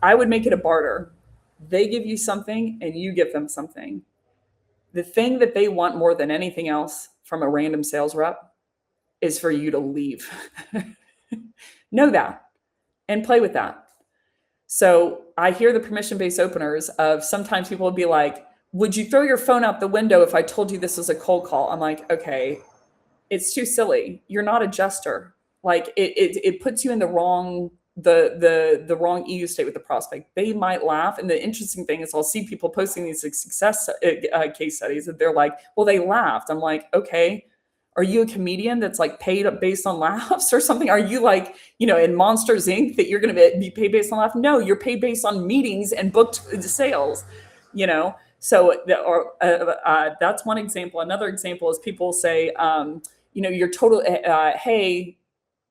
[SPEAKER 1] I would make it a barter. They give you something and you give them something. The thing that they want more than anything else from a random sales rep is for you to leave. Know that and play with that. So I hear the permission-based openers of sometimes people would be like, would you throw your phone out the window if I told you this was a cold call? I'm like, okay, it's too silly. You're not a jester. Like it puts you in the wrong wrong EU state with the prospect. They might laugh. And the interesting thing is I'll see people posting these success case studies that they're like, well, they laughed. I'm like, okay, are you a comedian that's like paid based on laughs or something? Are you like, in Monsters Inc. that you're going to be paid based on laughs? No, you're paid based on meetings and booked sales, So that's one example. Another example is people say, you're total, hey,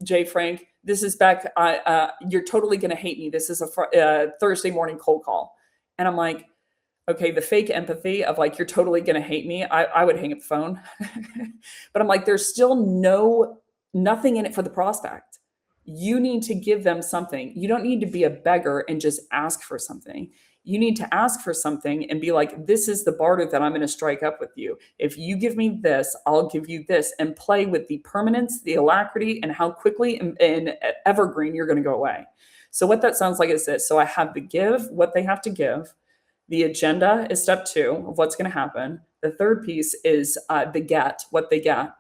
[SPEAKER 1] Jay Frank, this is Beck. You're totally going to hate me. This is a Thursday morning cold call. And I'm like, okay, the fake empathy of like, you're totally going to hate me. I would hang up the phone. But I'm like, there's still nothing in it for the prospect. You need to give them something. You don't need to be a beggar and just ask for something. You need to ask for something and be like, this is the barter that I'm going to strike up with you. If you give me this, I'll give you this, and play with the permanence, the alacrity, and how quickly and evergreen you're going to go away. So what that sounds like is this. So I have the give, what they have to give. The agenda is step 2 of what's going to happen. The third piece is the get, what they get.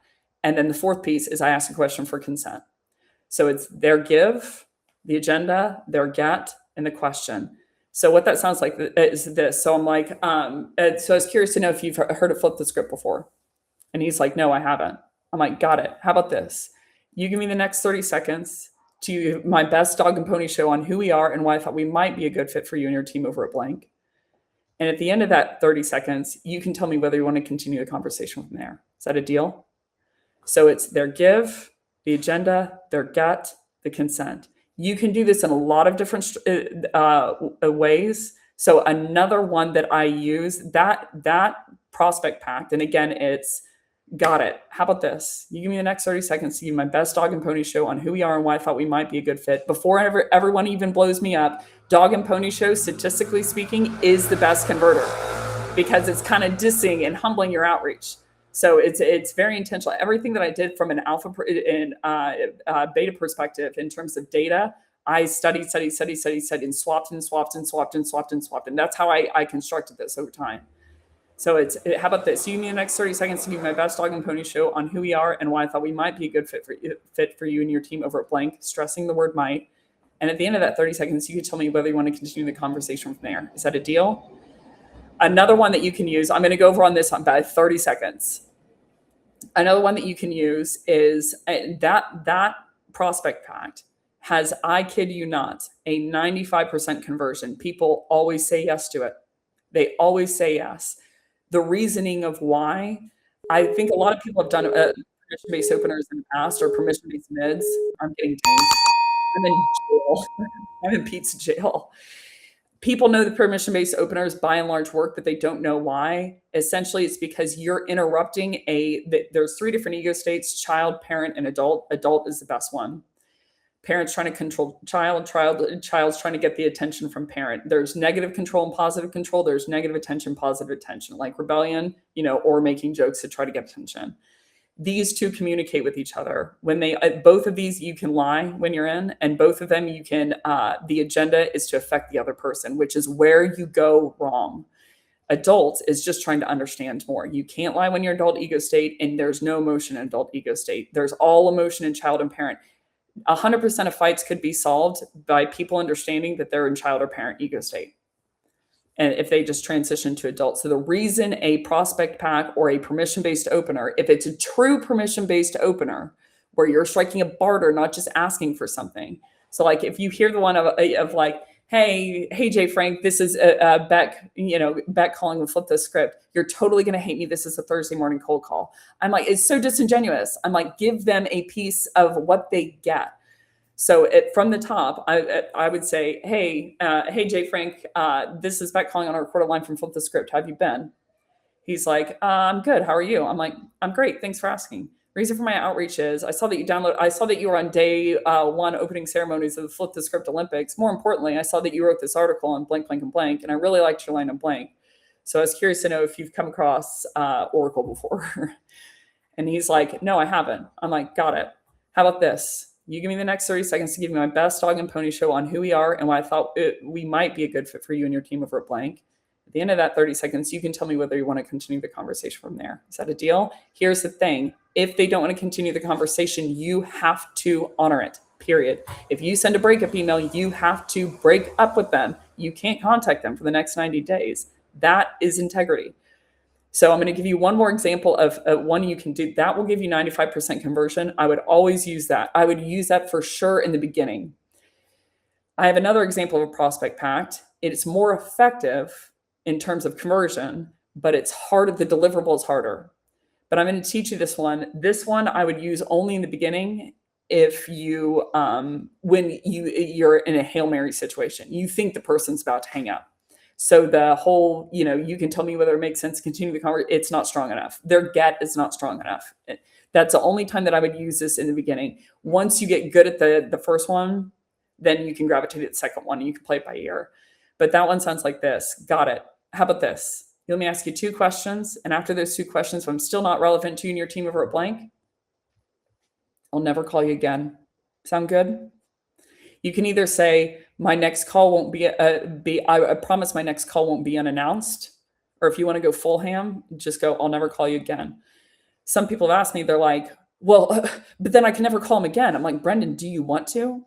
[SPEAKER 1] And then the fourth piece is I ask a question for consent. So it's their give, the agenda, their get, and the question. So what that sounds like is this. So I'm like, so I was curious to know if you've heard of flip the script before. And he's like, no, I haven't. I'm like, got it. How about this? You give me the next 30 seconds to my best dog and pony show on who we are and why I thought we might be a good fit for you and your team over at blank. And at the end of that 30 seconds, you can tell me whether you want to continue the conversation from there. Is that a deal? So it's their give, the agenda, their get, the consent. You can do this in a lot of different ways. So another one that I use, that prospect pact, and again, it's got it. How about this? You give me the next 30 seconds to give my best dog and pony show on who we are and why I thought we might be a good fit. Before everyone even blows me up, dog and pony show, statistically speaking, is the best converter because it's kind of dissing and humbling your outreach. So it's very intentional. Everything that I did from an alpha and beta perspective in terms of data, I studied, and swapped. And that's how I constructed this over time. So how about this? You give me the next 30 seconds to give my best dog and pony show on who we are and why I thought we might be a good fit for you and your team over at blank, stressing the word might. And at the end of that 30 seconds, you can tell me whether you want to continue the conversation from there. Is that a deal? Another one that you can use, I'm going to go over on this on about 30 seconds. Another one that you can use is that prospect pact has, I kid you not, a 95% conversion. People always say yes to it. They always say yes. The reasoning of why, I think a lot of people have done permission-based openers in the past or permission-based mids. I'm getting dinged. I'm in jail. I'm in pizza jail. People know the permission-based openers by and large work, but they don't know why. Essentially, it's because you're interrupting there's three different ego states: child, parent, and adult. Adult is the best one. Parents trying to control child's trying to get the attention from parent. There's negative control and positive control. There's negative attention, positive attention, like rebellion, or making jokes to try to get attention. These two communicate with each other. When both of these, you can lie when you're in, and both of them, you can, the agenda is to affect the other person, which is where you go wrong. Adult is just trying to understand more. You can't lie when you're adult ego state, and there's no emotion in adult ego state. There's all emotion in child and parent. 100% of fights could be solved by people understanding that they're in child or parent ego state. And if they just transition to adult. So the reason a prospect pack or a permission-based opener, if it's a true permission-based opener, where you're striking a barter, not just asking for something. So like if you hear the one of like, hey, Jay Frank, this is Beck, Beck calling and flip the script. You're totally going to hate me. This is a Thursday morning cold call. I'm like, it's so disingenuous. I'm like, give them a piece of what they get. So from the top, I would say, hey, Jay Frank, this is Beck calling on a recorded line from Flip the Script. How have you been? He's like, I'm good. How are you? I'm like, I'm great. Thanks for asking. Reason for my outreach is I saw that you were on day one opening ceremonies of the Flip the Script Olympics. More importantly, I saw that you wrote this article on blank, blank, and blank, and I really liked your line of blank. So I was curious to know if you've come across Oracle before. And he's like, no, I haven't. I'm like, got it. How about this? You give me the next 30 seconds to give me my best dog and pony show on who we are and why I thought we might be a good fit for you and your team over at blank. At the end of that 30 seconds, you can tell me whether you want to continue the conversation from there. Is that a deal? Here's the thing. If they don't want to continue the conversation, you have to honor it, period. If you send a breakup email, you have to break up with them. You can't contact them for the next 90 days. That is integrity. So I'm going to give you one more example of one you can do. That will give you 95% conversion. I would always use that. I would use that for sure in the beginning. I have another example of a prospect pact. It's more effective in terms of conversion, but it's harder. The deliverable is harder. But I'm going to teach you this one. This one I would use only in the beginning if you, when you're in a Hail Mary situation. You think the person's about to hang up. So the whole, you can tell me whether it makes sense to continue the conversation. It's not strong enough. Their get is not strong enough. That's the only time that I would use this in the beginning. Once you get good at the first one, then you can gravitate to the second one and you can play it by ear. But that one sounds like this. Got it. How about this? Let me ask you 2 questions. And after those 2 questions, if I'm still not relevant to you and your team over at blank, I'll never call you again. Sound good? You can either say, my next call won't I promise my next call won't be unannounced. Or if you want to go full ham, just go, I'll never call you again. Some people have asked me, they're like, Well, but then I can never call them again. I'm like, Brendan, do you want to?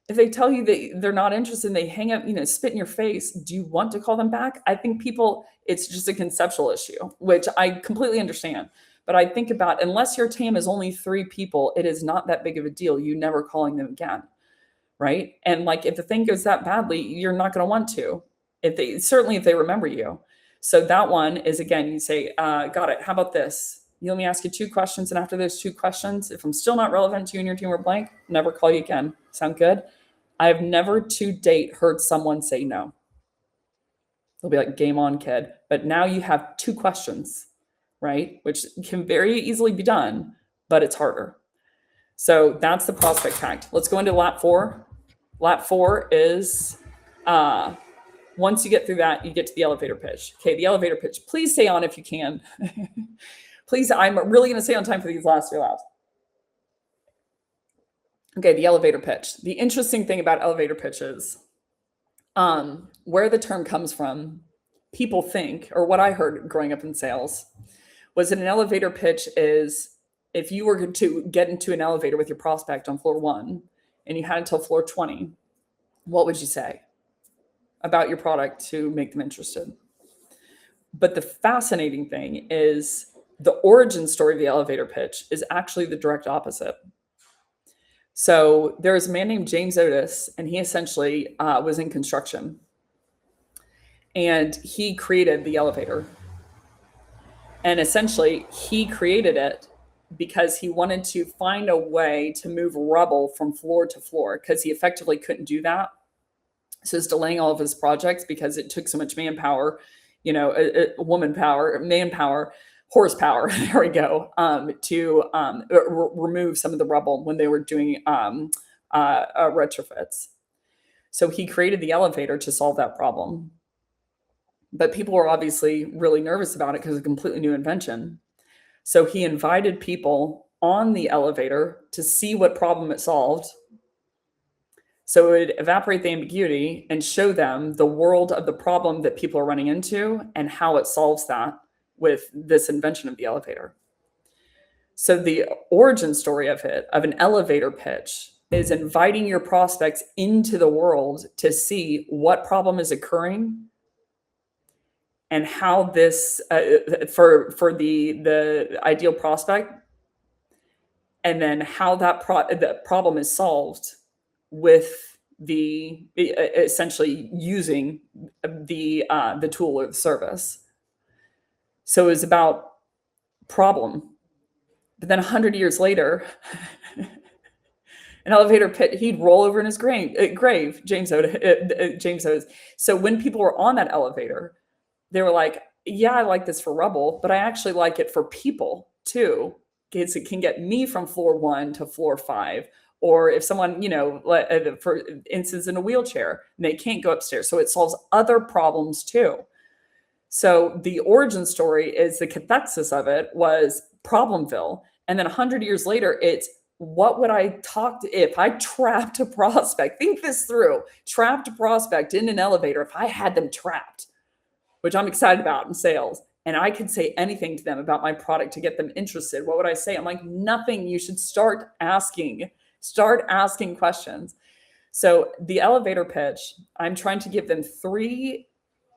[SPEAKER 1] If they tell you that they're not interested and they hang up, spit in your face, do you want to call them back? I think people, it's just a conceptual issue, which I completely understand. But I think about, unless your team is only 3 people, it is not that big of a deal. You never calling them again. Right. And like, if the thing goes that badly, you're not going to want to, if they remember you. So that one is, again, you say, got it. How about this? You let me ask you 2 questions. And after those 2 questions, if I'm still not relevant to you and your team or blank, never call you again. Sound good? I have never to date heard someone say no. They'll be like, game on, kid. But now you have 2 questions, right? Which can very easily be done, but it's harder. So that's the prospect pact. Let's go into lap 4. Lap 4 is once you get through that, you get to the elevator pitch. Okay, the elevator pitch. Please stay on if you can. Please, I'm really going to stay on time for these last 2 laps. Okay, the elevator pitch. The interesting thing about elevator pitches, where the term comes from, people think, or what I heard growing up in sales, was that an elevator pitch is if you were to get into an elevator with your prospect on floor 1 and you had until floor 20, what would you say about your product to make them interested? But the fascinating thing is the origin story of the elevator pitch is actually the direct opposite. So there's a man named James Otis, and he essentially was in construction. And he created the elevator. And essentially, he created it because he wanted to find a way to move rubble from floor to floor, because he effectively couldn't do that. So he's delaying all of his projects because it took so much manpower, woman power, manpower, horsepower, there we go, to remove some of the rubble when they were doing retrofits. So he created the elevator to solve that problem. But people were obviously really nervous about it because it's a completely new invention. So he invited people on the elevator to see what problem it solved. So it would evaporate the ambiguity and show them the world of the problem that people are running into and how it solves that with this invention of the elevator. So the origin story of an elevator pitch, is inviting your prospects into the world to see what problem is occurring and how this for the ideal prospect, and then how that the problem is solved with the essentially using the tool or the service. So it was about problem. But then 100 years later, an elevator pit, he'd roll over in his grave, James Otis. So when people were on that elevator, they were like, yeah, I like this for rubble, but I actually like it for people too, because it can get me from floor 1 to floor 5. Or if someone, for instance, in a wheelchair, and they can't go upstairs. So it solves other problems too. So the origin story is the cathexis of it was Problemville. And then 100 years later, it's what would I talk to if I trapped a prospect? Think this through. Trapped a prospect in an elevator. If I had them trapped, which I'm excited about in sales, and I could say anything to them about my product to get them interested, what would I say? I'm like, nothing. You should start asking questions. So the elevator pitch, I'm trying to give them 3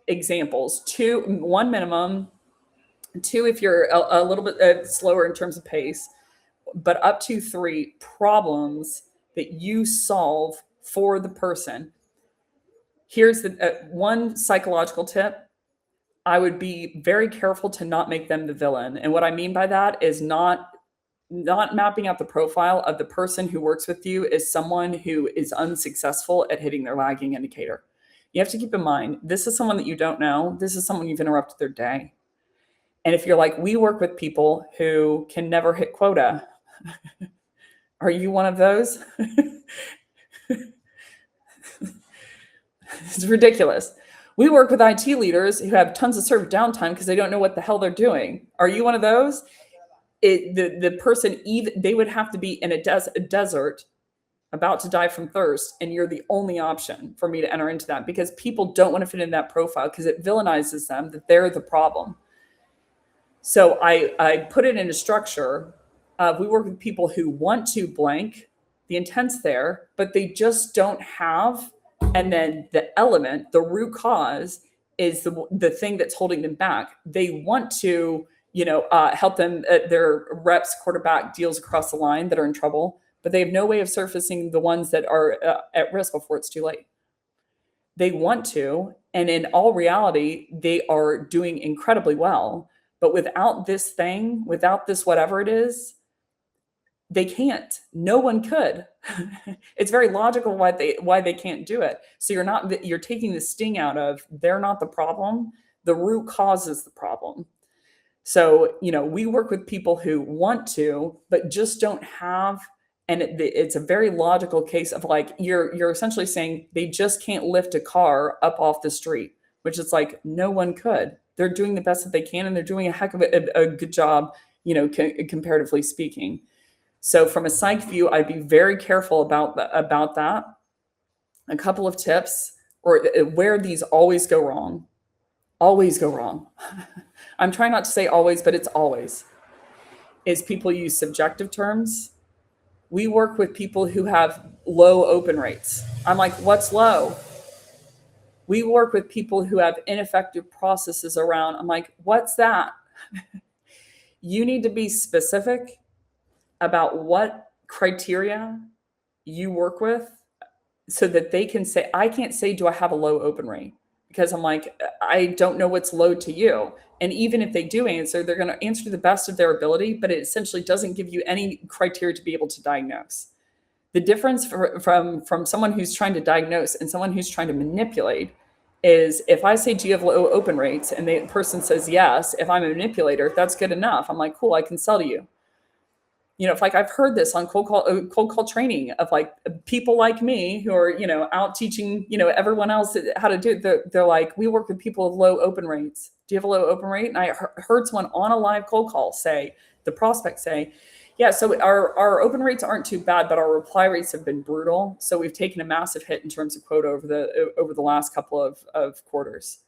[SPEAKER 1] examples, 1 minimum, 2 if you're a little bit slower in terms of pace, but up to 3 problems that you solve for the person. Here's the one psychological tip. I would be very careful to not make them the villain. And what I mean by that is not mapping out the profile of the person who works with you as someone who is unsuccessful at hitting their lagging indicator. You have to keep in mind, this is someone that you don't know. This is someone you've interrupted their day. And if you're like, we work with people who can never hit quota, are you one of those? It's ridiculous. We work with IT leaders who have tons of server downtime because they don't know what the hell they're doing. Are you one of those? The person, even they would have to be in a desert about to die from thirst, and you're the only option for me to enter into that, because people don't want to fit in that profile because it villainizes them that they're the problem. So I put it in a structure. We work with people who want to blank, the intent's there, but they just don't have. And then the element, the root cause, is the thing that's holding them back. They want to, help them, their reps, quarterback deals across the line that are in trouble, but they have no way of surfacing the ones that are at risk before it's too late. They want to, and in all reality, they are doing incredibly well. But without this thing, without this whatever it is, they can't. No one could. It's very logical why they can't do it. So you're taking the sting out of they're not the problem. The root cause is the problem. So, we work with people who want to, but just don't have. And it's a very logical case of like, you're essentially saying they just can't lift a car up off the street, which is like, no one could. They're doing the best that they can, and they're doing a heck of a good job, comparatively speaking. So from a psych view, I'd be very careful about that. A couple of tips, or where these always go wrong. Always go wrong. I'm trying not to say always, but it's always, is people use subjective terms. We work with people who have low open rates. I'm like, what's low? We work with people who have ineffective processes around. I'm like, what's that? You need to be specific about what criteria you work with so that they can say, I can't say, do I have a low open rate? Because I'm like, I don't know what's low to you. And even if they do answer, they're going to answer to the best of their ability, but it essentially doesn't give you any criteria to be able to diagnose. The difference from someone who's trying to diagnose and someone who's trying to manipulate is, if I say, do you have low open rates? And the person says yes, if I'm a manipulator, that's good enough. I'm like, cool, I can sell to you. If like I've heard this on cold call training of like people like me who are, out teaching, everyone else how to do it. They're like, we work with people with low open rates. Do you have a low open rate? And I heard someone on a live cold call say, the prospect say, yeah, so our open rates aren't too bad, but our reply rates have been brutal. So we've taken a massive hit in terms of quota over the last couple of quarters.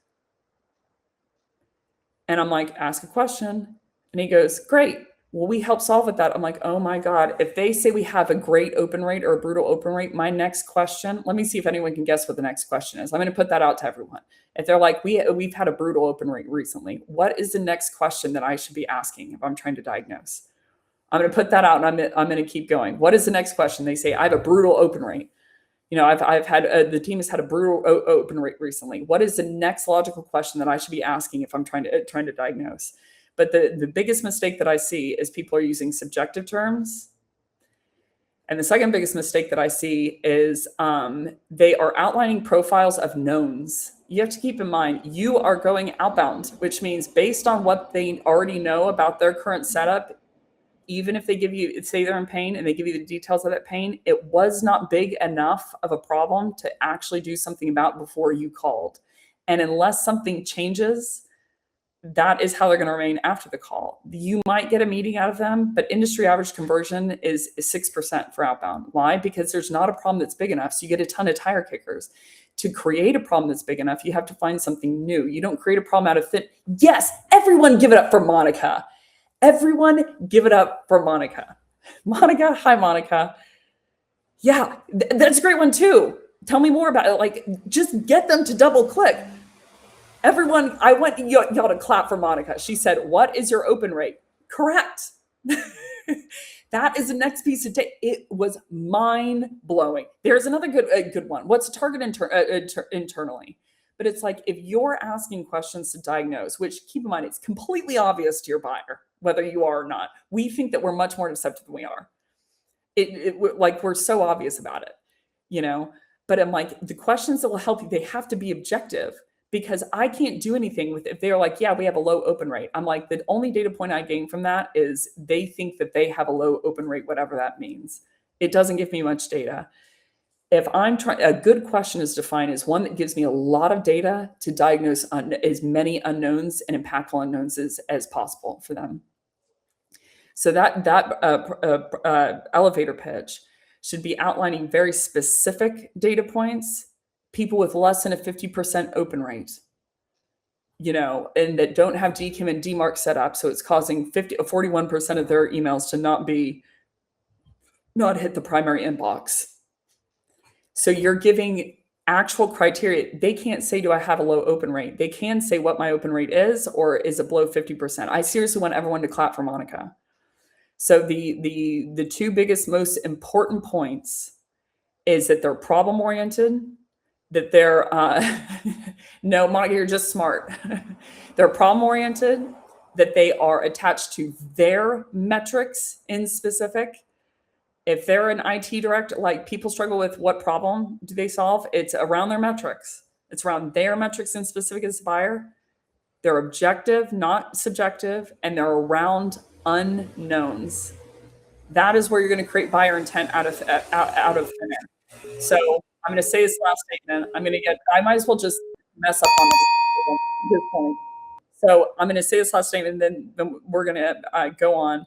[SPEAKER 1] And I'm like, ask a question. And he goes, great. Well, we help solve with that. I'm like, oh my God, if they say we have a great open rate or a brutal open rate, my next question, let me see if anyone can guess what the next question is. I'm going to put that out to everyone. If they're like, we've had a brutal open rate recently, what is the next question that I should be asking if I'm trying to diagnose? I'm going to put that out, and I'm going to keep going. What is the next question? They say, I have a brutal open rate. I've had the team has had a brutal open rate recently. What is the next logical question that I should be asking if I'm trying to diagnose? But the biggest mistake that I see is people are using subjective terms. And the second biggest mistake that I see is they are outlining profiles of knowns. You have to keep in mind, you are going outbound, which means based on what they already know about their current setup, even if they give you, say they're in pain and they give you the details of that pain, it was not big enough of a problem to actually do something about before you called. And unless something changes, that is how they're going to remain after the call. You might get a meeting out of them, but industry average conversion is 6% for outbound. Why? Because there's not a problem that's big enough. So you get a ton of tire kickers. To create a problem that's big enough, you have to find something new. You don't create a problem out of thin. Yes, everyone give it up for Monica. Everyone give it up for Monica. Monica, hi, Monica. Yeah, that's a great one too. Tell me more about it. Like, just get them to double click. Everyone, I want y'all to clap for Monica. She said, what is your open rate? Correct. That is the next piece of data. It was mind blowing. There's another good one. What's the target internally? But it's like, if you're asking questions to diagnose, which keep in mind, it's completely obvious to your buyer, whether you are or not. We think that we're much more deceptive than we are. Like, we're so obvious about it, but I'm like, the questions that will help you, they have to be objective, because I can't do anything with, if they're like, yeah, we have a low open rate. I'm like, the only data point I gain from that is they think that they have a low open rate, whatever that means. It doesn't give me much data. If I'm trying, a good question is defined as one that gives me a lot of data to diagnose as many unknowns and impactful unknowns as possible for them. So that elevator pitch should be outlining very specific data points, people with less than a 50% open rate. and that don't have DKIM and DMARC set up. So it's causing 41% of their emails to not hit the primary inbox. So you're giving actual criteria. They can't say, do I have a low open rate? They can say what my open rate is, or is it below 50%? I seriously want everyone to clap for Monica. So the two biggest, most important points is that they're problem oriented, that they're no, Monica, you're just smart. They're problem oriented, that they are attached to their metrics in specific. If they're an IT director, like people struggle with what problem do they solve? It's around their metrics. It's around their metrics in specific as a buyer. They're objective, not subjective, and they're around unknowns. That is where you're going to create buyer intent out of thin air. So I'm going to say this last statement. I might as well just mess up on this point. So I'm going to say this last statement, and then we're going to go on.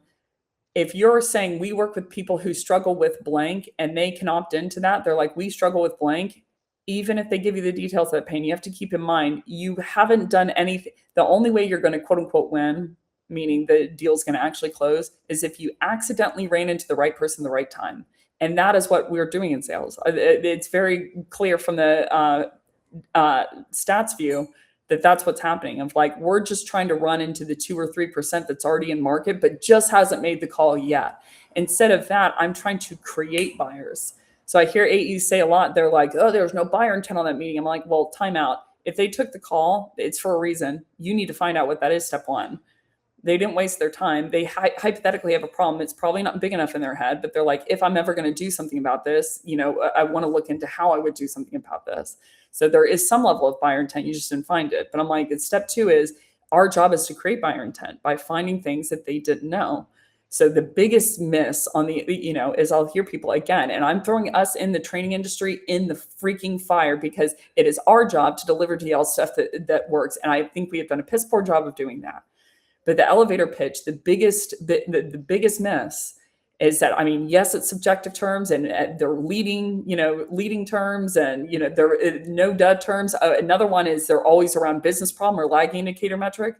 [SPEAKER 1] If you're saying we work with people who struggle with blank and they can opt into that, they're like, we struggle with blank. Even if they give you the details of that pain, you have to keep in mind, you haven't done anything. The only way you're going to quote unquote win, meaning the deal's going to actually close, is if you accidentally ran into the right person at the right time. And that is what we're doing in sales. It's very clear from the stats view that that's what's happening. Of like, we're just trying to run into the 2 or 3% that's already in market, but just hasn't made the call yet. Instead of that, I'm trying to create buyers. So I hear AEs say a lot, they're like, oh, there's no buyer intent on that meeting. I'm like, well, time out. If they took the call, it's for a reason. You need to find out what that is, step one. They didn't waste their time. They hypothetically have a problem. It's probably not big enough in their head, but they're like, if I'm ever going to do something about this, I want to look into how I would do something about this. So there is some level of buyer intent. You just didn't find it. But I'm like, step two is our job is to create buyer intent by finding things that they didn't know. So the biggest miss on the, is I'll hear people again, and I'm throwing us in the training industry in the freaking fire because it is our job to deliver to y'all stuff that works. And I think we have done a piss poor job of doing that. But the elevator pitch, the biggest miss is that, yes, it's subjective terms and they're leading terms and, they're no dud terms. Another one is they're always around business problem or lag indicator metric.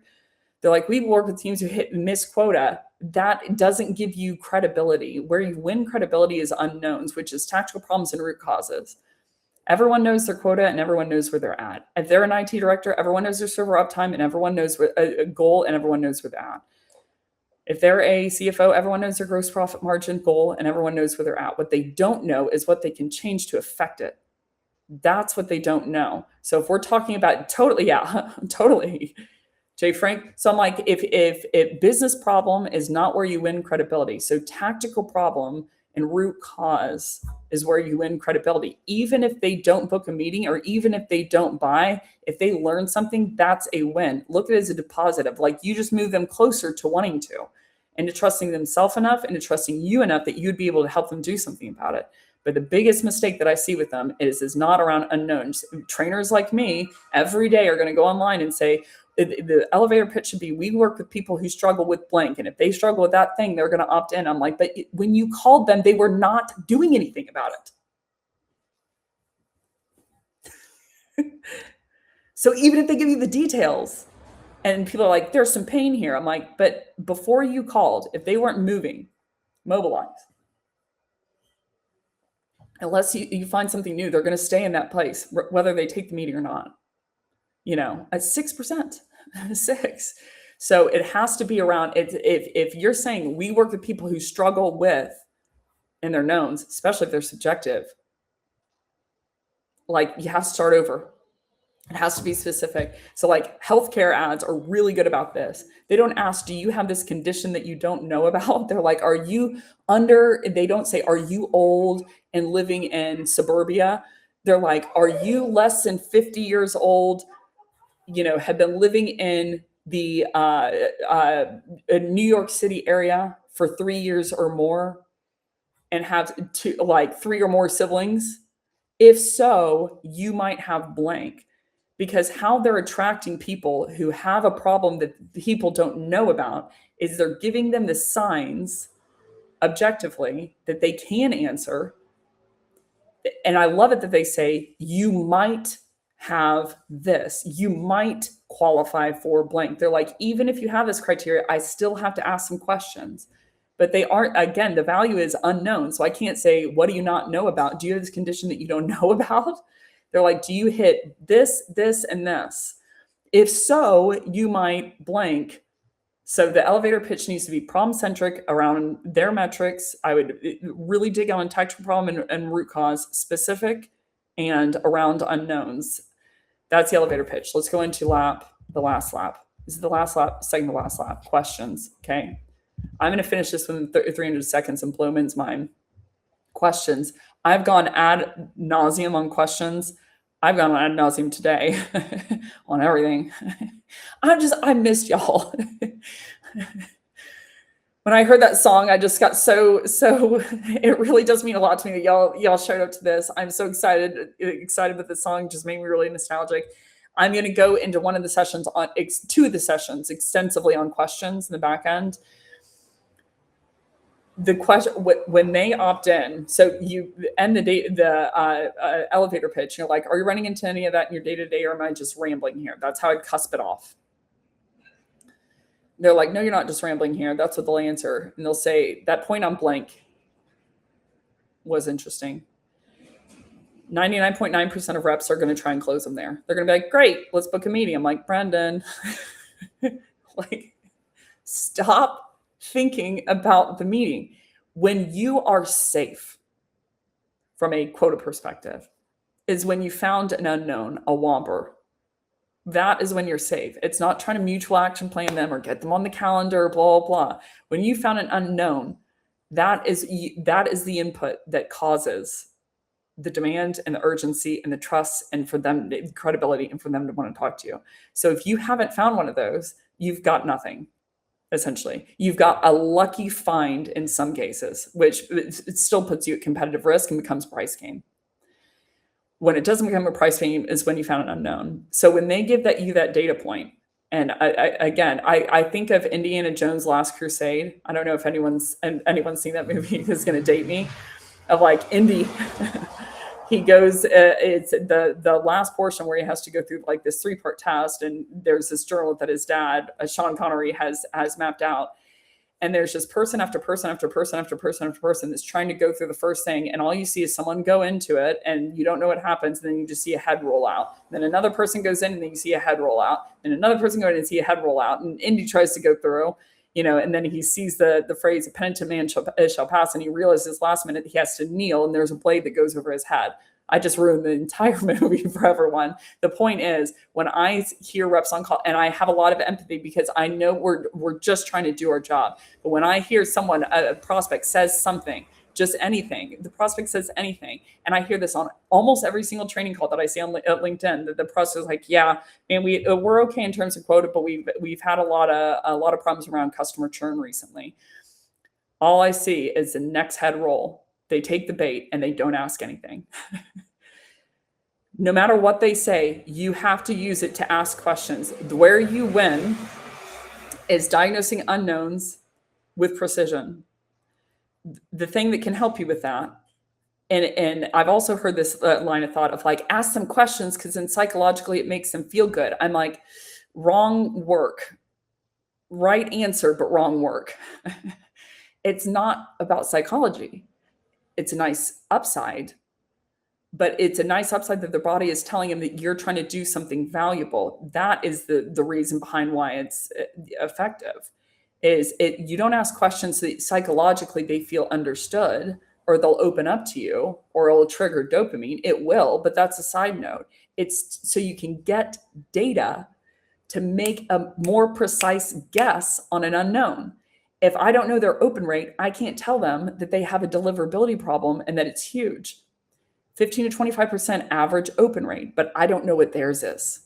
[SPEAKER 1] They're like, we work with teams who hit and miss quota. That doesn't give you credibility. Where you win credibility is unknowns, which is tactical problems and root causes. Everyone knows their quota and everyone knows where they're at. If they're an IT director, everyone knows their server uptime and everyone knows a goal and everyone knows where they're at. If they're a CFO, everyone knows their gross profit margin goal and everyone knows where they're at. What they don't know is what they can change to affect it. That's what they don't know. So if we're talking about totally, Jay Frank. So I'm like, if business problem is not where you win credibility, so tactical problem and root cause is where you win credibility. Even if they don't book a meeting or even if they don't buy, if they learn something, that's a win. Look at it as a deposit of like, you just move them closer to wanting to and to trusting themselves enough and to trusting you enough that you'd be able to help them do something about it. But the biggest mistake that I see with them is not around unknowns. Trainers like me every day are going to go online and say, the elevator pitch should be, we work with people who struggle with blank. And if they struggle with that thing, they're going to opt in. I'm like, but when you called them, they were not doing anything about it. So even if they give you the details and people are like, there's some pain here. I'm like, but before you called, if they weren't moving, mobilize. Unless you find something new, they're going to stay in that place, whether they take the meeting or not. At 6%, 6. So it has to be around. If you're saying we work with people who struggle with, and they're knowns, especially if they're subjective, like you have to start over. It has to be specific. So like healthcare ads are really good about this. They don't ask, do you have this condition that you don't know about? They're like, are you they don't say, are you old and living in suburbia? They're like, are you less than 50 years old, have been living in the New York City area for 3 years or more and have 3 or more siblings? If so, you might have blank. Because how they're attracting people who have a problem that people don't know about is they're giving them the signs objectively that they can answer. And I love it that they say, you might have this. You might qualify for blank. They're like, even if you have this criteria, I still have to ask some questions. But they aren't, again, the value is unknown. So I can't say, what do you not know about? Do you have this condition that you don't know about? They're like, do you hit this, this, and this? If so, you might blank. So the elevator pitch needs to be problem-centric around their metrics. I would really dig on technical problem and root cause, specific, and around unknowns. That's the elevator pitch. Let's go into the last lap. This is the last lap, second to last lap. Questions, okay? I'm going to finish this within 300 seconds and blow Min's mind. Questions. I've gone ad nauseum on questions. I've gone ad nauseum today on everything. I missed y'all. When I heard that song, I just got so it really does mean a lot to me that y'all showed up to this. I'm so excited with the song. Just made me really nostalgic. I'm going to go into one of the sessions on two of the sessions extensively on questions in the back end. The question when they opt in, so you end the elevator pitch. You're like, are you running into any of that in your day to day, or am I just rambling here? That's how I'd cusp it off. They're like, no, you're not just rambling here. That's what they'll answer. And they'll say, that point on blank was interesting. 99.9% of reps are going to try and close them there. They're going to be like, great, let's book a meeting. I'm like, Brendan, like, stop thinking about the meeting. When you are safe from a quota perspective is when you found an unknown, a whomper. That is when you're safe. It's not trying to mutual action plan them or get them on the calendar, blah, blah, blah. When you found an unknown, that is the input that causes the demand and the urgency and the trust and for them, the credibility, and for them to want to talk to you. So if you haven't found one of those, you've got nothing, essentially. You've got a lucky find in some cases, which it still puts you at competitive risk and becomes a price game. When it doesn't become a price game is when you found an unknown. So when they give you that data point, and I think of Indiana Jones' Last Crusade. I don't know if anyone's seen that movie is going to date me. Of like Indy, he goes. It's the last portion where he has to go through like this 3-part test, and there's this journal that his dad, Sean Connery, has mapped out. And there's just person after person after person after person after person that's trying to go through the first thing. And all you see is someone go into it and you don't know what happens. And then you just see a head roll out. Then another person goes in and then you see a head roll out. And another person goes in and see a head roll out. And Indy tries to go through, and then he sees the phrase, a penitent man shall pass. And he realizes last minute he has to kneel and there's a blade that goes over his head. I just ruined the entire movie for everyone. The point is, when I hear reps on call, and I have a lot of empathy because I know we're just trying to do our job. But when I hear someone, a prospect says something, just anything, the prospect says anything, and I hear this on almost every single training call that I see on LinkedIn, that the prospect is like, yeah, man, we're okay in terms of quota, but we've had a lot of problems around customer churn recently. All I see is the next head roll. They take the bait and they don't ask anything. No matter what they say, you have to use it to ask questions. Where you win is diagnosing unknowns with precision. The thing that can help you with that, and I've also heard this line of thought of like, ask them questions because then psychologically it makes them feel good. I'm like, wrong work. Right answer, but wrong work. It's not about psychology. It's a nice upside, but it's a nice upside that the body is telling him that you're trying to do something valuable. That is the reason behind why it's effective. You don't ask questions so that psychologically they feel understood, or they'll open up to you, or it'll trigger dopamine. It will, but that's a side note. It's so you can get data to make a more precise guess on an unknown. If I don't know their open rate, I can't tell them that they have a deliverability problem and that it's huge. 15 to 25% average open rate, but I don't know what theirs is.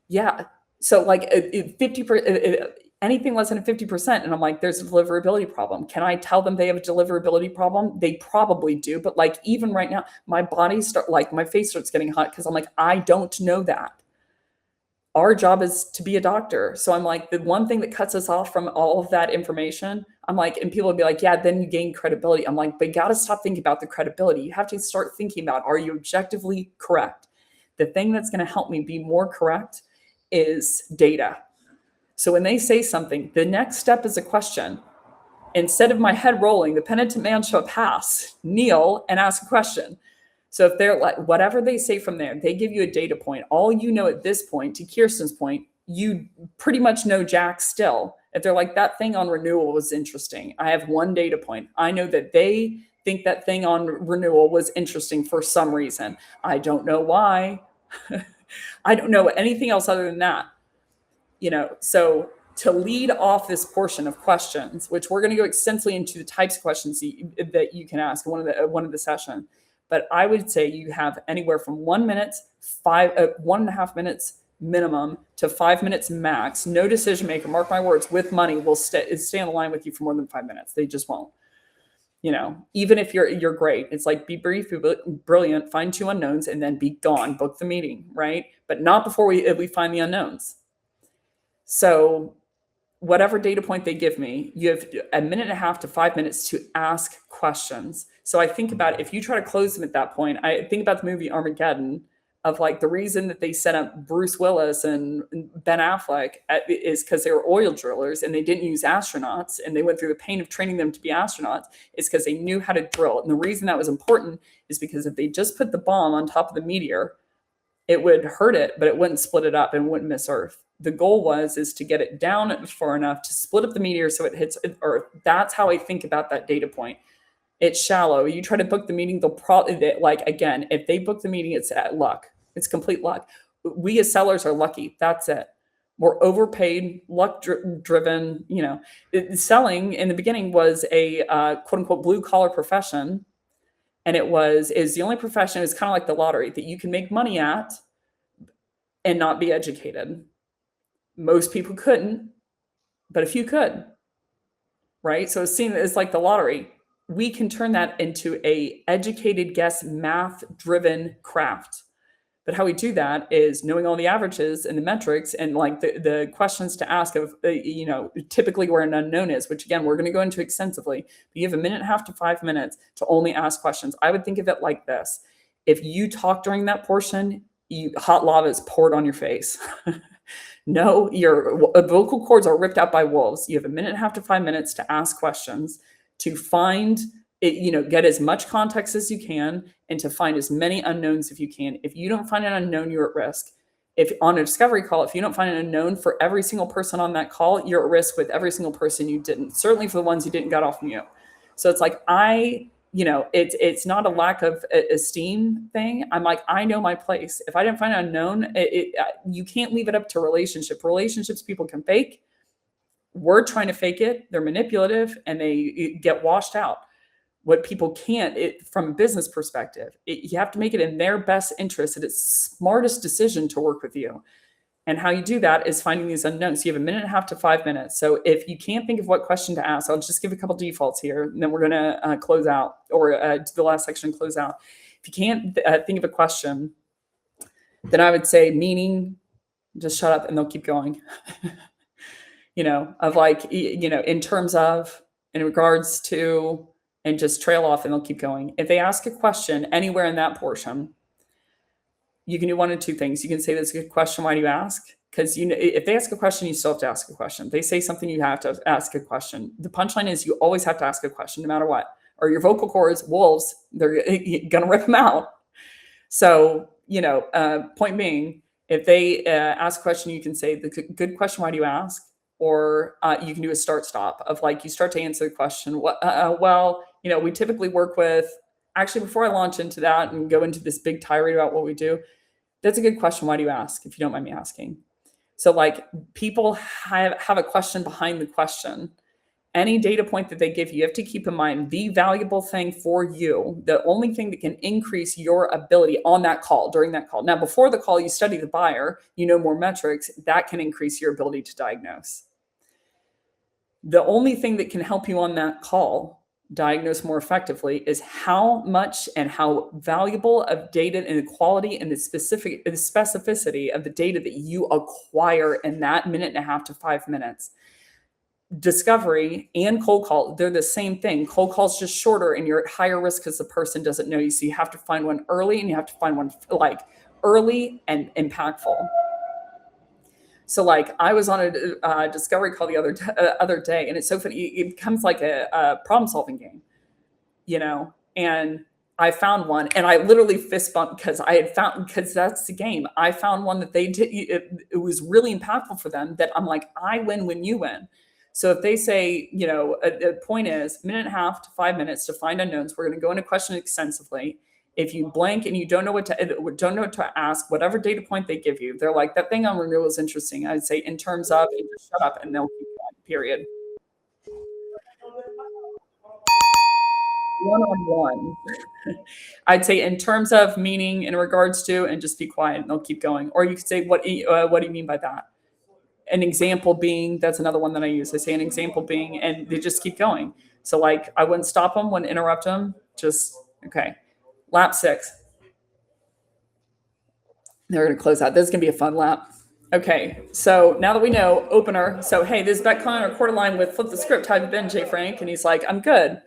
[SPEAKER 1] Yeah. So like 50%, anything less than a 50%. And I'm like, there's a deliverability problem. Can I tell them they have a deliverability problem? They probably do. But like, even right now, my face starts getting hot because I'm like, I don't know that. Our job is to be a doctor. So I'm like, the one thing that cuts us off from all of that information, I'm like, and people would be like, yeah, then you gain credibility. I'm like, but you got to stop thinking about the credibility. You have to start thinking about, are you objectively correct? The thing that's going to help me be more correct is data. So when they say something, the next step is a question. Instead of my head rolling, the penitent man shall pass, kneel and ask a question. So if they're like, whatever they say from there, they give you a data point. All you know at this point, to Kirsten's point, you pretty much know Jack still. If they're like, that thing on renewal was interesting, I have one data point. I know that they think that thing on renewal was interesting for some reason. I don't know why. I don't know anything else other than that. So to lead off this portion of questions, which we're going to go extensively into the types of questions that you can ask in one of the session. But I would say you have anywhere from 1 minute, 1.5 minutes minimum to 5 minutes max. No decision maker, mark my words, with money will stay on the line with you for more than 5 minutes. They just won't. Even if you're great, it's like, be brief, be brilliant, find 2 unknowns, and then be gone. Book the meeting, right? But not before we find the unknowns. So whatever data point they give me, you have 1.5 to 5 minutes to ask questions. So I think about, if you try to close them at that point, I think about the movie Armageddon, of like, the reason that they set up Bruce Willis and Ben Affleck is because they were oil drillers and they didn't use astronauts, and they went through the pain of training them to be astronauts, is because they knew how to drill. And the reason that was important is because if they just put the bomb on top of the meteor, it would hurt it, but it wouldn't split it up and wouldn't miss Earth. The goal is to get it down far enough to split up the meteor so it hits Earth. That's how I think about that data point. It's shallow. You try to book the meeting, they'll probably, like, again, if they book the meeting, it's at luck. It's complete luck. We as sellers are lucky. That's it. We're overpaid, luck driven. Selling in the beginning was a quote unquote blue collar profession. And is the only profession, is kind of like the lottery, that you can make money at and not be educated. Most people couldn't, but a few could, right? So it's seen as like the lottery. We can turn that into a educated guess, math-driven craft. But how we do that is knowing all the averages and the metrics and like the questions to ask of, typically where an unknown is, which again, we're going to go into extensively. But you have 1.5 to 5 minutes to only ask questions. I would think of it like this. If you talk during that portion, hot lava is poured on your face. No, your vocal cords are ripped out by wolves. You have 1.5 to 5 minutes to ask questions, to find it, get as much context as you can, and to find as many unknowns if you can. If you don't find an unknown, you're at risk. If on a discovery call, if you don't find an unknown for every single person on that call, you're at risk with every single person you didn't, certainly for the ones you didn't get off mute. So it's like, it's not a lack of esteem thing. I'm like, I know my place. If I didn't find an unknown, you can't leave it up to relationships people can fake. We're trying to fake it. They're manipulative and they get washed out. What people can't, from a business perspective, you have to make it in their best interest, that it's smartest decision to work with you. And how you do that is finding these unknowns. You have 1.5 to 5 minutes. So if you can't think of what question to ask, I'll just give a couple defaults here, and then we're going to close out, or do the last section and close out. If you can't think of a question, then I would say meaning, just shut up and they'll keep going. Of like, in terms of, in regards to, and just trail off and they'll keep going. If they ask a question anywhere in that portion, you can do one of 2 things. You can say, that's a good question, why do you ask? Because if they ask a question, you still have to ask a question. If they say something, you have to ask a question. The punchline is you always have to ask a question no matter what. Or your vocal cords, wolves, they're going to rip them out. So, point being, if they ask a question, you can say, the good question, why do you ask? Or you can do a start-stop of like, you start to answer the question. We typically work with, actually, before I launch into that and go into this big tirade about what we do, that's a good question. Why do you ask, if you don't mind me asking? So like, people have a question behind the question. Any data point that they give you, you have to keep in mind the valuable thing for you, the only thing that can increase your ability on that call, during that call. Now, before the call, you study the buyer, more metrics, that can increase your ability to diagnose. The only thing that can help you on that call diagnose more effectively is how much and how valuable of data and the quality and the specificity of the data that you acquire in that 1.5 to 5 minutes. Discovery and cold call, they're the same thing. Cold call's just shorter and you're at higher risk because the person doesn't know you. So you have to find one early and you have to find one like early and impactful. So like I was on a discovery call the other day, and it's so funny. It becomes like a problem solving game, and I found one, and I literally fist bumped because I had found, because that's the game. I found one that they did. It was really impactful for them. That I'm like, I win when you win. So if they say, a point is minute and a half to 5 minutes to find unknowns, we're going to go into question extensively. If you blank and you don't know what to ask, whatever data point they give you, they're like, that thing on renewal is interesting. I'd say in terms of, and just shut up and they'll keep going, period. One-on-one. I'd say in terms of, meaning in regards to, and just be quiet and they'll keep going. Or you could say, what do you mean by that? An example being, that's another one that I use. I say an example being, and they just keep going. So like I wouldn't stop them, wouldn't interrupt them. Just, okay. Lap 6. They're going to close out. This is going to be a fun lap. Okay, so now that we know, opener. So, hey, this is Beck Klein, our quarter line with Flip the Script. How have you been, Jay Frank? And he's like, I'm good.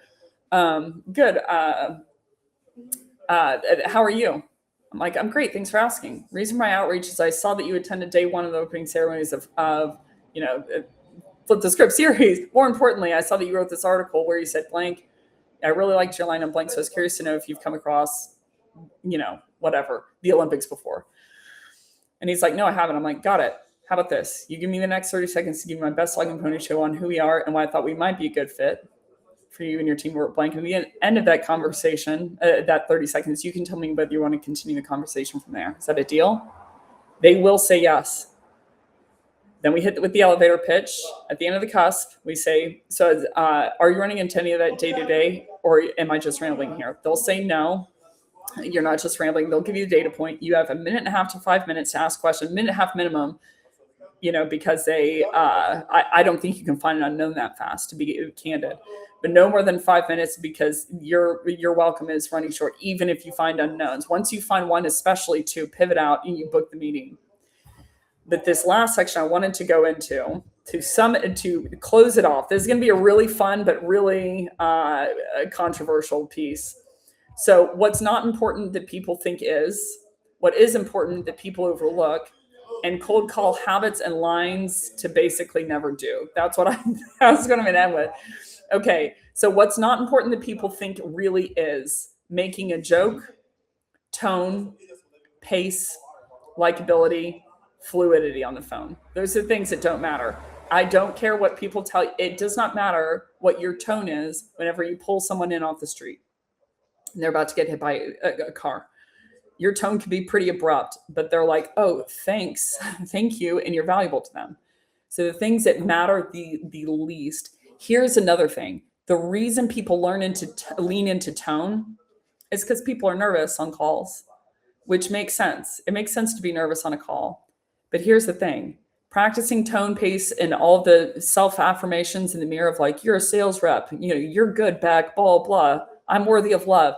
[SPEAKER 1] Good. How are you? I'm like, I'm great. Thanks for asking. Reason for my outreach is I saw that you attended day 1 of the opening ceremonies of Flip the Script series. More importantly, I saw that you wrote this article where you said blank. I really liked your line on blank, so I was curious to know if you've come across, whatever, the Olympics before. And he's like, no, I haven't. I'm like, got it. How about this? You give me the next 30 seconds to give you my best slug and pony show on who we are and why I thought we might be a good fit for you and your team. We're blank. And at the end of that conversation, that 30 seconds, you can tell me whether you want to continue the conversation from there. Is that a deal? They will say yes. Then we hit with the elevator pitch. At the end of the cusp, we say, so are you running into any of that day to day, or am I just rambling here? They'll say no. You're not just rambling. They'll give you a data point. You have a minute and a half to 5 minutes to ask questions, minute and a half minimum, because I don't think you can find an unknown that fast, to be candid, but no more than 5 minutes, because your welcome is running short, even if you find unknowns. Once you find one, especially to pivot out and you book the meeting. But this last section I wanted to go into to close it off. This is going to be a really fun, but really controversial piece. So what's not important that people think is, what is important that people overlook, and cold call habits and lines to basically never do. That's what I was going to end with. Okay, so what's not important that people think really is making a joke, tone, pace, likability, fluidity on the phone. Those are things that don't matter. I don't care what people tell you. It does not matter what your tone is whenever you pull someone in off the street and they're about to get hit by a car. Your tone can be pretty abrupt, but they're like, oh, thanks, thank you, and you're valuable to them. So the things that matter the least. Here's another thing. The reason people lean into tone is because people are nervous on calls, which makes sense. It makes sense to be nervous on a call. But here's the thing. Practicing tone, pace, and all the self-affirmations in the mirror of like, you're a sales rep, you're good, Beck, blah, blah, I'm worthy of love.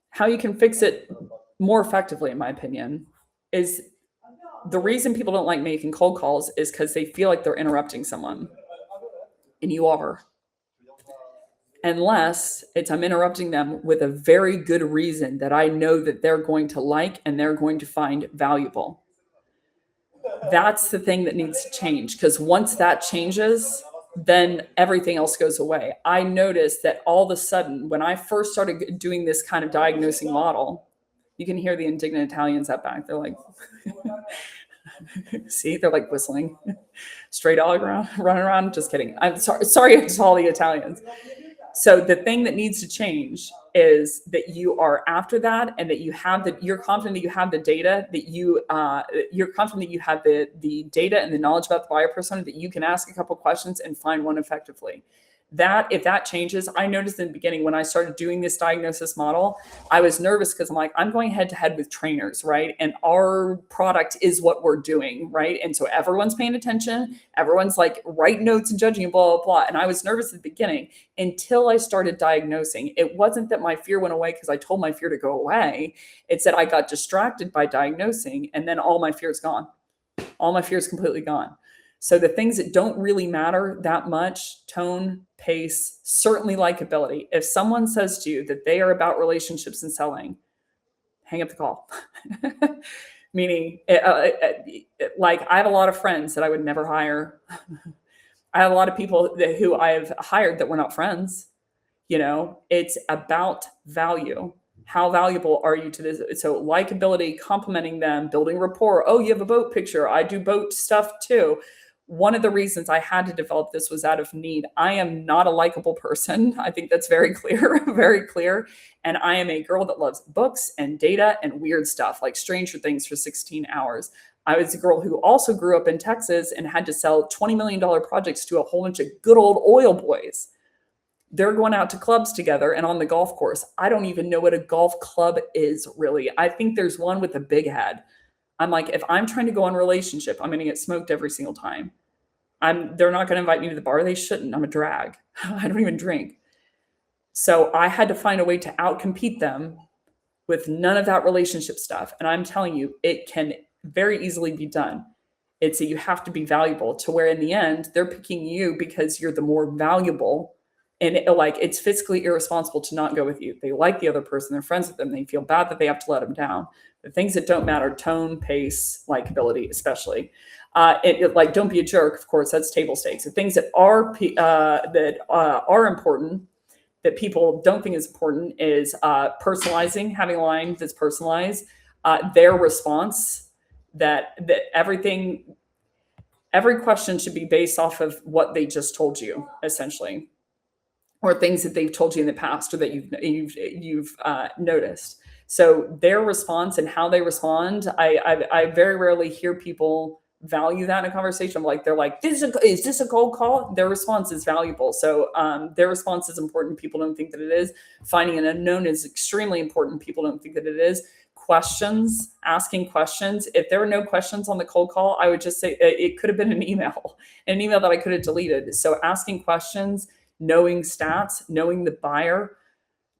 [SPEAKER 1] How you can fix it more effectively, in my opinion, is the reason people don't like making cold calls is because they feel like they're interrupting someone. And you are. Unless it's I'm interrupting them with a very good reason that I know that they're going to like and they're going to find valuable. That's the thing that needs to change, because once that changes, then everything else goes away. I noticed that all of a sudden, when I first started doing this kind of diagnosing model, you can hear the indignant Italians up back. They're like, see, they're like whistling, stray dog running around. Just kidding. I'm sorry to all the Italians. So the thing that needs to change is that you are after that, and that you have you're confident that you have the data, that you're confident that you have the data and the knowledge about the buyer persona, that you can ask a couple questions and find one effectively. That if that changes, I noticed in the beginning when I started doing this diagnosis model, I was nervous because I'm like, I'm going head to head with trainers, right? And our product is what we're doing, right? And so everyone's paying attention. Everyone's like writing notes and judging, blah, blah, blah. And I was nervous at the beginning until I started diagnosing. It wasn't that my fear went away because I told my fear to go away. It's that I got distracted by diagnosing, and then all my fear is gone. All my fear is completely gone. So the things that don't really matter that much, tone, pace, certainly likability. If someone says to you that they are about relationships and selling, hang up the call. Meaning, like, I have a lot of friends that I would never hire. I have a lot of people who I've hired that were not friends. It's about value. How valuable are you to this? So likability, complimenting them, building rapport. Oh, you have a boat picture. I do boat stuff too. One of the reasons I had to develop this was out of need. I am not a likable person. I think that's very clear, very clear. And I am a girl that loves books and data and weird stuff like Stranger Things for 16 hours. I was a girl who also grew up in Texas and had to sell $20 million projects to a whole bunch of good old oil boys. They're going out to clubs together and on the golf course. I don't even know what a golf club is, really. I think there's one with a big head. I'm like, if I'm trying to go on a relationship, I'm going to get smoked every single time. They're not going to invite me to the bar. They shouldn't. I'm a drag. I don't even drink. So I had to find a way to outcompete them with none of that relationship stuff. And I'm telling you, it can very easily be done. It's that you have to be valuable, to where in the end, they're picking you because you're the more valuable. And it's fiscally irresponsible to not go with you. They like the other person. They're friends with them. They feel bad that they have to let them down. The things that don't matter: tone, pace, likability, especially. Don't be a jerk. Of course, that's table stakes. The things that are important that people don't think is important is personalizing, having a line that's personalized. Their response, that every question should be based off of what they just told you, essentially, or things that they've told you in the past or that you've noticed. So their response and how they respond, I very rarely hear people value that in a conversation. They're like, is this a cold call? Their response is valuable. So their response is important. People don't think that it is. Finding an unknown is extremely important. People don't think that it is. Questions, asking questions. If there are no questions on the cold call, I would just say it could have been an email that I could have deleted. So asking questions, knowing stats, knowing the buyer,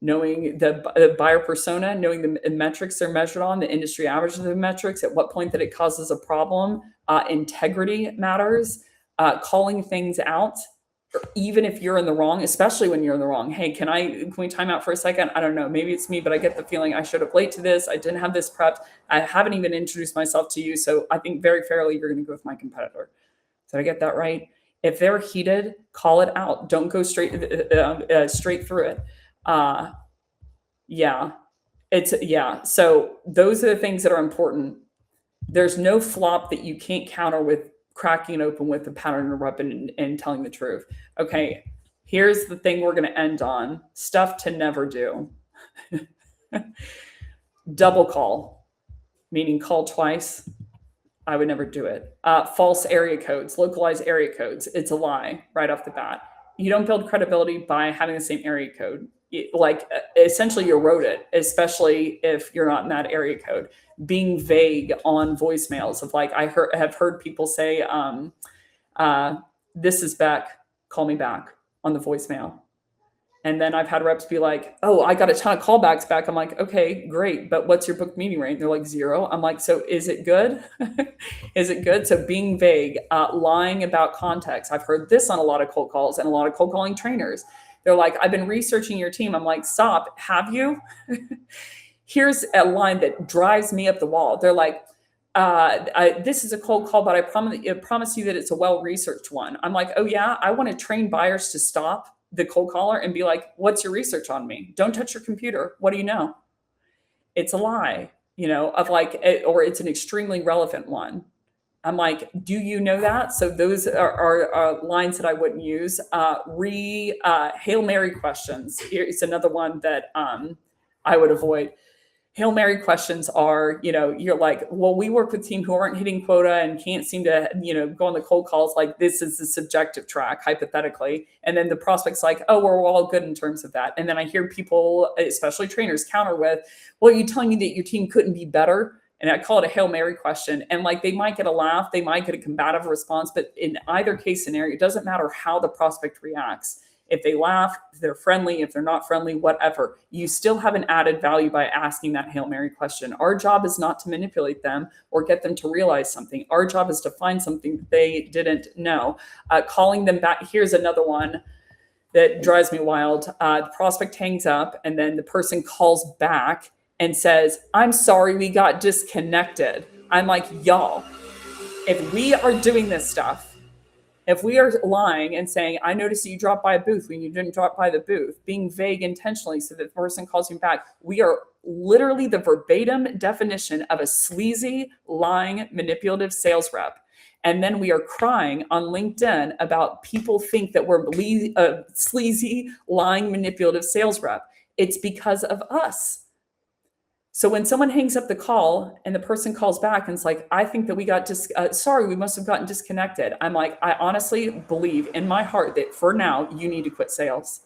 [SPEAKER 1] knowing the buyer persona, knowing the metrics they're measured on, the industry average of the metrics, at what point that it causes a problem. Integrity matters. Calling things out, even if you're in the wrong, especially when you're in the wrong. Hey, can we time out for a second? I don't know. Maybe it's me, but I get the feeling I showed up late to this. I didn't have this prepped. I haven't even introduced myself to you. So I think very fairly, you're going to go with my competitor. Did I get that right? If they're heated, call it out. Don't go straight through it. So those are the things that are important. There's no flop that you can't counter with cracking it open with a pattern interruption and telling the truth. Okay, here's the thing we're going to end on. Stuff to never do. Double call, meaning call twice. I would never do it. False area codes, localized area codes. It's a lie right off the bat. You don't build credibility by having the same area code. Essentially, you wrote it, especially if you're not in that area code. Being vague on voicemails of have heard people say, this is Beck, call me back on the voicemail. And then I've had reps be like, oh, I got a ton of callbacks back. I'm like, okay, great. But what's your book meeting rate? They're like 0. I'm like, so is it good? Is it good? So being vague, lying about context. I've heard this on a lot of cold calls and a lot of cold calling trainers. They're like, I've been researching your team. I'm like, stop. Have you? Here's a line that drives me up the wall. They're like, this is a cold call, but I promise you that it's a well-researched one. I'm like, oh yeah, I want to train buyers to stop the cold caller and be like, what's your research on me? Don't touch your computer. What do you know? It's a lie, or it's an extremely relevant one. I'm like, do you know that? So those are lines that I wouldn't use. Hail Mary questions. It's another one that I would avoid. Hail Mary questions are, you're like, well, we work with team who aren't hitting quota and can't seem to, go on the cold calls. Like, this is the subjective track, hypothetically. And then the prospect's like, oh, we're all good in terms of that. And then I hear people, especially trainers, counter with, well, you're telling me that your team couldn't be better? And I call it a Hail Mary question. And they might get a laugh, they might get a combative response, but in either case scenario, it doesn't matter how the prospect reacts. If they laugh, if they're friendly, if they're not friendly, whatever, you still have an added value by asking that Hail Mary question. Our job is not to manipulate them or get them to realize something. Our job is to find something that they didn't know. Calling them back. Here's another one that drives me wild. The prospect hangs up and then the person calls back and says, I'm sorry, we got disconnected. I'm like, y'all, if we are doing this stuff, if we are lying and saying, I noticed that you dropped by a booth when you didn't drop by the booth, being vague intentionally so that the person calls you back, we are literally the verbatim definition of a sleazy, lying, manipulative sales rep. And then we are crying on LinkedIn about people think that we're a sleazy, lying, manipulative sales rep. It's because of us. So when someone hangs up the call and the person calls back and it's like, I think that we got sorry, we must have gotten disconnected. I'm like, I honestly believe in my heart that for now you need to quit sales.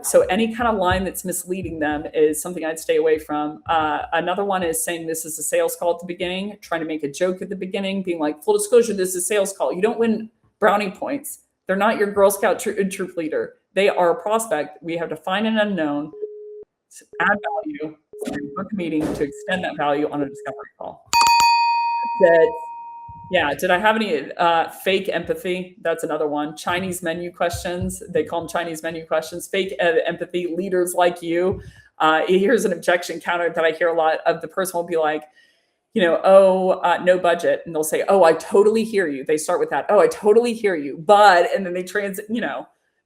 [SPEAKER 1] So any kind of line that's misleading them is something I'd stay away from. Another one is saying this is a sales call at the beginning, trying to make a joke at the beginning, being like, full disclosure, this is a sales call. You don't win brownie points. They're not your Girl Scout troop leader. They are a prospect. We have to find an unknown, add value, book a meeting to extend that value on a discovery call. Did I have any fake empathy? That's another one. Chinese menu questions. They call them Chinese menu questions. Fake empathy. Leaders like you. Here's an objection counter that I hear a lot of. The person will be like, no budget. And they'll say, oh, I totally hear you. They start with that. Oh, I totally hear you. But, and then they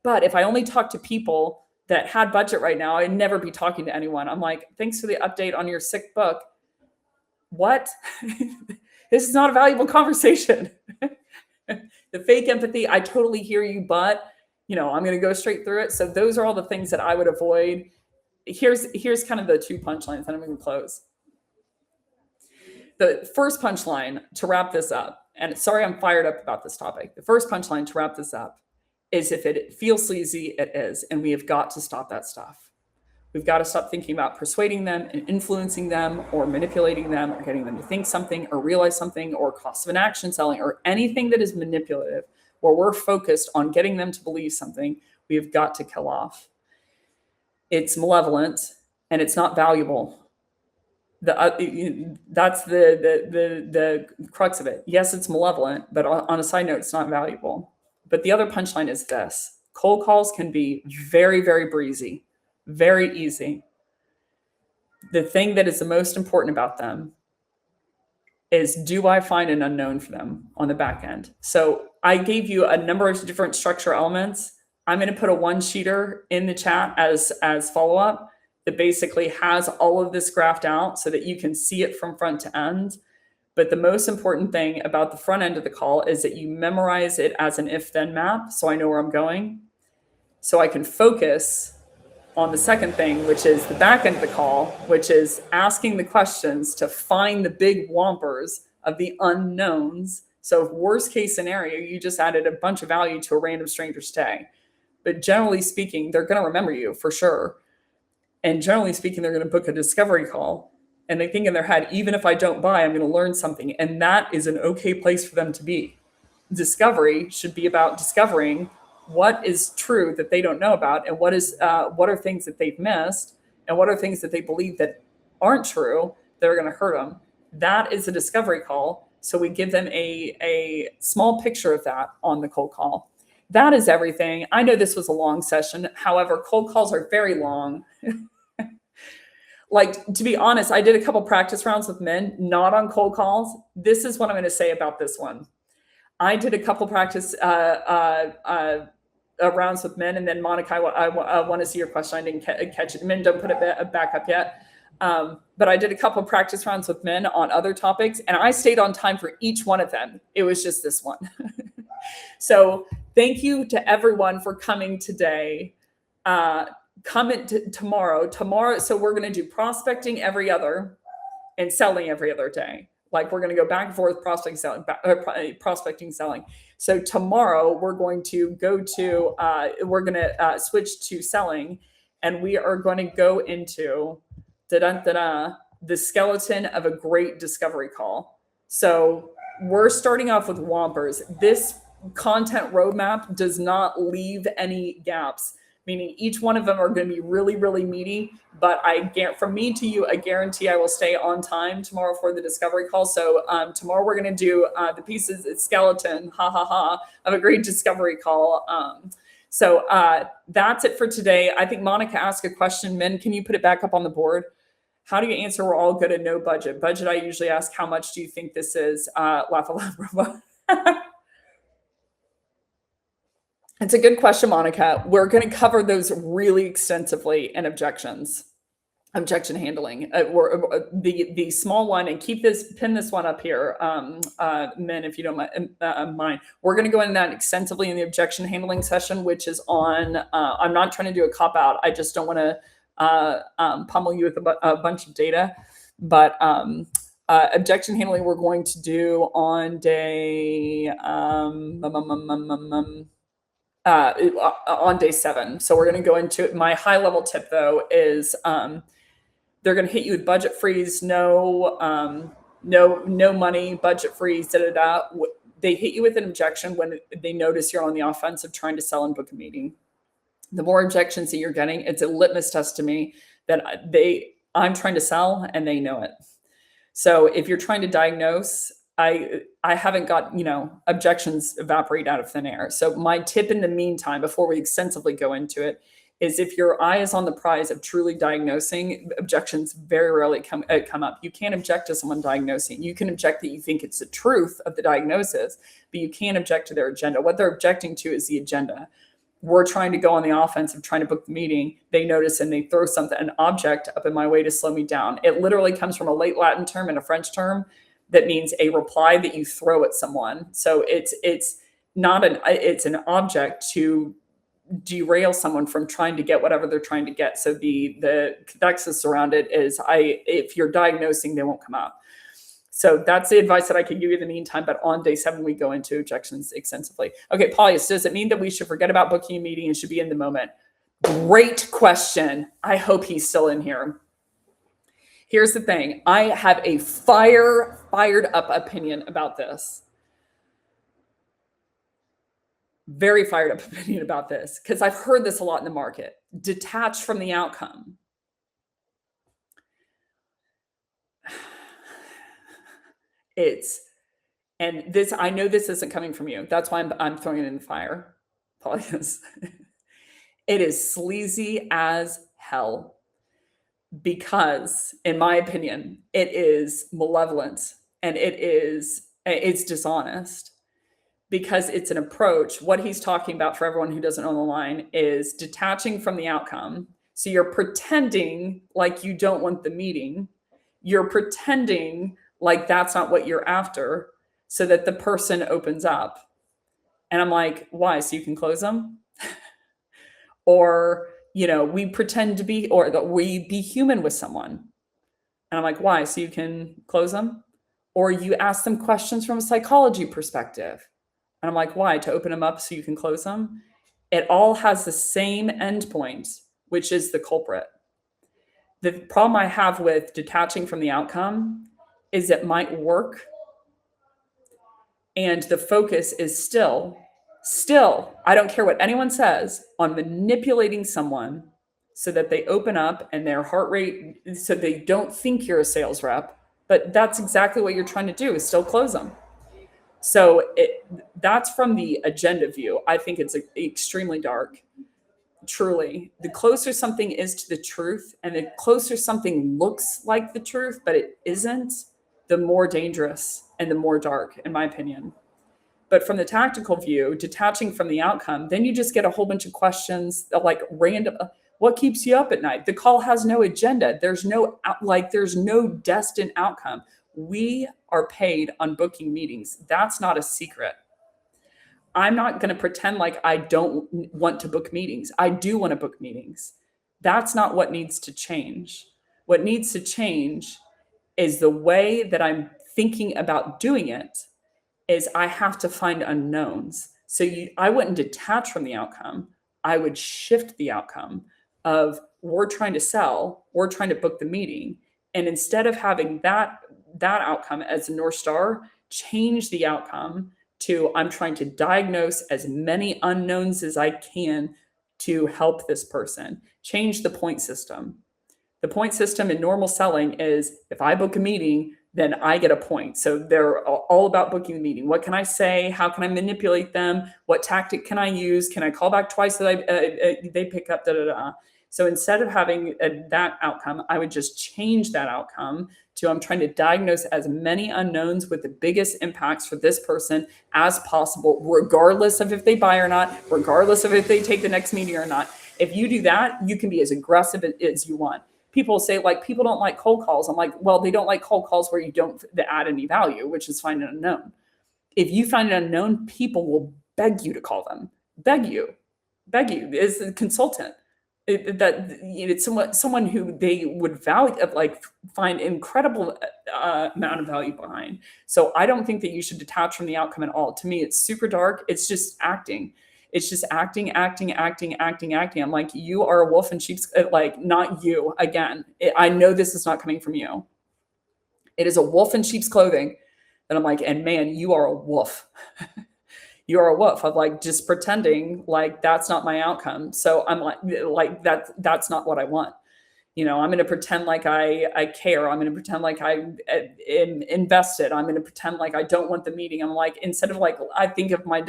[SPEAKER 1] but if I only talk to people that had budget right now, I'd never be talking to anyone. I'm like, thanks for the update on your sick book. What? This is not a valuable conversation. The fake empathy, I totally hear you, but I'm going to go straight through it. So those are all the things that I would avoid. Here's kind of the two punchlines, and I'm going to close. The first punchline to wrap this up, and sorry, I'm fired up about this topic. The first punchline to wrap this up is if it feels sleazy, it is. And we have got to stop that stuff. We've got to stop thinking about persuading them and influencing them or manipulating them or getting them to think something or realize something or cost of an action selling or anything that is manipulative where we're focused on getting them to believe something. We have got to kill off. It's malevolent and it's not valuable. That's the crux of it. Yes, it's malevolent, but on a side note, it's not valuable. But the other punchline is this. Cold calls can be very, very breezy, very easy. The thing that is the most important about them is, do I find an unknown for them on the back end? So I gave you a number of different structure elements. I'm going to put a one-sheeter in the chat as follow-up that basically has all of this graphed out so that you can see it from front to end. But the most important thing about the front end of the call is that you memorize it as an if-then map, so I know where I'm going. So I can focus on the second thing, which is the back end of the call, which is asking the questions to find the big whompers of the unknowns. So worst case scenario, you just added a bunch of value to a random stranger stay. But generally speaking, they're going to remember you for sure. And generally speaking, they're going to book a discovery call. And they think in their head, even if I don't buy, I'm going to learn something. And that is an okay place for them to be. Discovery should be about discovering what is true that they don't know about, and what are things that they've missed, and what are things that they believe that aren't true that are going to hurt them. That is a discovery call. So we give them a small picture of that on the cold call. That is everything. I know this was a long session. However, cold calls are very long. Like, to be honest, I did a couple practice rounds with men, not on cold calls. This is what I'm going to say about this one. I did a couple practice rounds with men, and then Monica, I want to see your question. I didn't catch it. Men, don't put it back up yet. But I did a couple practice rounds with men on other topics, and I stayed on time for each one of them. It was just this one. So thank you to everyone for coming today. Come tomorrow. So we're going to do prospecting every other and selling every other day. Like, we're going to go back and forth, prospecting, selling. So tomorrow we're going to switch to selling, and we are going to go into the skeleton of a great discovery call. So we're starting off with Whompers. This content roadmap does not leave any gaps, meaning each one of them are going to be really, really meaty. But from me to you, I guarantee I will stay on time tomorrow for the discovery call. So tomorrow we're going to do the pieces, skeleton, of a great discovery call. So that's it for today. I think Monica asked a question. Men, can you put it back up on the board? How do you answer we're all good at no budget? Budget, I usually ask, how much do you think this is? Laugh aloud. It's a good question, Monica. We're going to cover those really extensively in objection handling. The small one, and pin this one up here, Min, if you don't mind. We're going to go into that extensively in the objection handling session, which is on. I'm not trying to do a cop out. I just don't want to pummel you with a bunch of data, but objection handling we're going to do on day on day 7. So we're going to go into it. My high level tip though is they're going to hit you with budget freeze, no money, budget freeze, They hit you with an objection when they notice you're on the offensive trying to sell and book a meeting. The more objections that you're getting, it's a litmus test to me that I'm trying to sell and they know it. So if you're trying to diagnose, I haven't got, objections evaporate out of thin air. So my tip in the meantime, before we extensively go into it, is if your eye is on the prize of truly diagnosing, objections very rarely come up. You can't object to someone diagnosing. You can object that you think it's the truth of the diagnosis, but you can't object to their agenda. What they're objecting to is the agenda. We're trying to go on the offensive, trying to book the meeting. They notice and they throw an object up in my way to slow me down. It literally comes from a late Latin term and a French term that means a reply that you throw at someone. So it's an object to derail someone from trying to get whatever they're trying to get. So the cathexis around it is if you're diagnosing, they won't come out. So that's the advice that I can give you in the meantime. But on day 7, we go into objections extensively. Okay, Paulius, does it mean that we should forget about booking a meeting and should be in the moment? Great question. I hope he's still in here. Here's the thing. I have a fired up opinion about this. Very fired up opinion about this because I've heard this a lot in the market. Detach from the outcome. I know this isn't coming from you. That's why I'm throwing it in the fire. Apologies. It is sleazy as hell because, in my opinion, it is malevolent and it's dishonest because it's an approach. What he's talking about for everyone who doesn't own the line is detaching from the outcome. So you're pretending like you don't want the meeting. You're pretending like that's not what you're after so that the person opens up. And I'm like, why? So you can close them? Or, we pretend to be, or that we be human with someone. And I'm like, why? So you can close them? Or you ask them questions from a psychology perspective. And I'm like, why? To open them up so you can close them? It all has the same endpoint, which is the culprit. The problem I have with detaching from the outcome is it might work. And the focus is still, I don't care what anyone says, on manipulating someone so that they open up and their heart rate, so they don't think you're a sales rep, but that's exactly what you're trying to do is still close them. So that's from the agenda view. I think it's extremely dark. Truly, the closer something is to the truth and the closer something looks like the truth, but it isn't, the more dangerous and the more dark, in my opinion. But from the tactical view, detaching from the outcome, then you just get a whole bunch of questions like random. What keeps you up at night? The call has no agenda. There's no destined outcome. We are paid on booking meetings. That's not a secret. I'm not going to pretend like I don't want to book meetings. I do want to book meetings. That's not what needs to change. What needs to change is the way that I'm thinking about doing it is I have to find unknowns. So I wouldn't detach from the outcome. I would shift the outcome of we're trying to sell, we're trying to book the meeting. And instead of having that outcome as a North Star, change the outcome to I'm trying to diagnose as many unknowns as I can to help this person. Change the point system. The point system in normal selling is if I book a meeting, then I get a point. So they're all about booking the meeting. What can I say? How can I manipulate them? What tactic can I use? Can I call back twice that they pick up? So instead of having that outcome, I would just change that outcome to I'm trying to diagnose as many unknowns with the biggest impacts for this person as possible, regardless of if they buy or not, regardless of if they take the next meeting or not. If you do that, you can be as aggressive as you want. People say, like, people don't like cold calls. I'm like, well, they don't like cold calls where you don't add any value, which is find an unknown. If you find an unknown, people will beg you to call them. Beg you as a consultant. It's someone who they would value, like, find incredible amount of value behind. So I don't think that you should detach from the outcome at all. To me, it's super dark. It's just acting. It's just acting. I'm like, you are a wolf in sheep's, like, not you. Again, I know this is not coming from you. It is a wolf in sheep's clothing. And I'm like, and man, you are a wolf. You're a wolf of, like, just pretending like that's not my outcome. So I'm like that's not what I want. I'm going to pretend like I care. I'm going to pretend like I am invested. I'm going to pretend like I don't want the meeting. I'm like, instead of, like, I think of my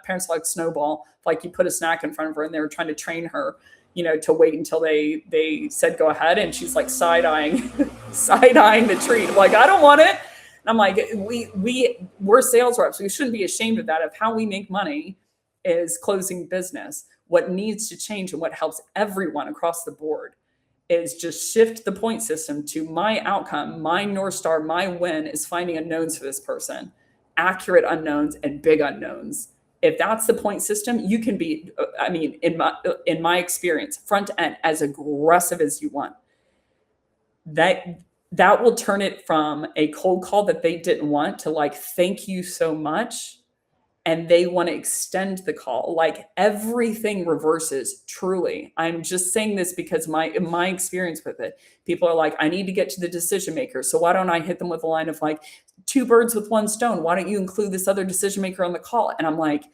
[SPEAKER 1] parents like Snowball, like, you put a snack in front of her and they were trying to train her, to wait until they said go ahead, and she's like side-eyeing the treat. I'm like, I don't want it. And I'm like, we're sales reps. We shouldn't be ashamed of that. Of how we make money is closing business. What needs to change and what helps everyone across the board is just shift the point system to my outcome, my North Star, my win is finding unknowns for this person, accurate unknowns and big unknowns. If that's the point system, you can be, in my experience, front end as aggressive as you want. That will turn it from a cold call that they didn't want to, like, thank you so much. And they want to extend the call. Like, everything reverses, truly. I'm just saying this because my experience with it, people are like, I need to get to the decision maker. So why don't I hit them with a line of, like, two birds with one stone? Why don't you include this other decision maker on the call? And I'm like,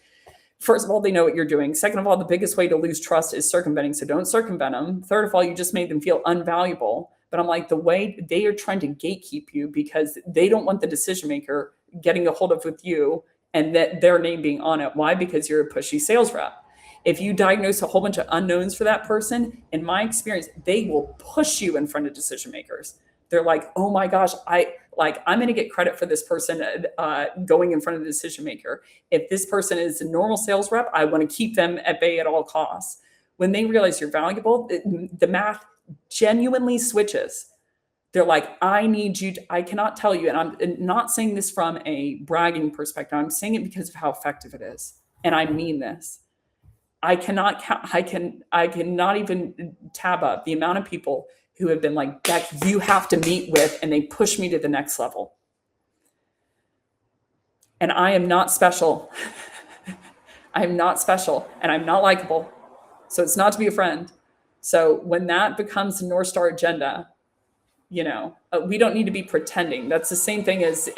[SPEAKER 1] first of all, they know what you're doing. Second of all, the biggest way to lose trust is circumventing. So don't circumvent them. Third of all, you just made them feel unvaluable. But I'm like, the way they are trying to gatekeep you because they don't want the decision maker getting a hold of with you and that their name being on it. Why? Because you're a pushy sales rep. If you diagnose a whole bunch of unknowns for that person, in my experience, they will push you in front of decision makers. They're like, oh my gosh, I'm going to get credit for this person going in front of the decision maker. If this person is a normal sales rep, I want to keep them at bay at all costs. When they realize you're valuable, the math genuinely switches. They're like, I need you I cannot tell you, and I'm not saying this from a bragging perspective. I'm saying it because of how effective it is. And I mean this. I cannot even tab up the amount of people who have been like, Beck, you have to meet with, and they push me to the next level. And I am not special. I am not special, and I'm not likable. So it's not to be a friend. So when that becomes the North Star agenda, we don't need to be pretending. That's the same thing as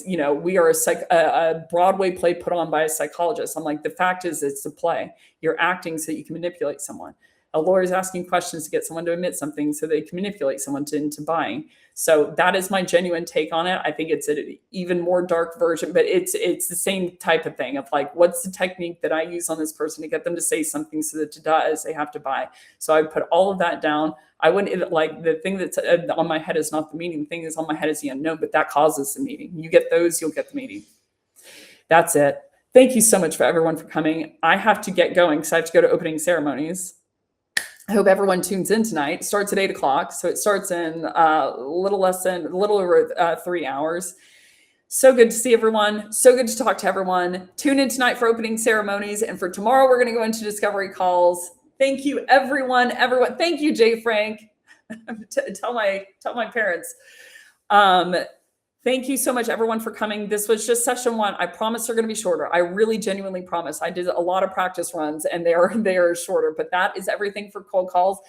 [SPEAKER 1] we are a Broadway play put on by a psychologist. I'm like, the fact is, it's a play. You're acting so that you can manipulate someone. A lawyer's asking questions to get someone to admit something so they can manipulate someone into buying. So that is my genuine take on it. I think it's an even more dark version, but it's the same type of thing of, like, what's the technique that I use on this person to get them to say something so that they have to buy. So I put all of that down. I wouldn't, like, the thing that's on my head is not the meeting. The thing that's on my head is the unknown, but that causes the meeting. You get those, you'll get the meeting. That's it. Thank you so much for everyone for coming. I have to get going because I have to go to opening ceremonies. I hope everyone tunes in tonight. It starts at 8:00. So it starts in a little over 3 hours. So good to see everyone. So good to talk to everyone. Tune in tonight for opening ceremonies. And for tomorrow, we're going to go into discovery calls. Thank you, everyone. Thank you, Jay Frank. Tell my parents. Thank you so much, everyone, for coming. This was just session 1. I promise they're going to be shorter. I really genuinely promise. I did a lot of practice runs, and they are shorter. But that is everything for cold calls.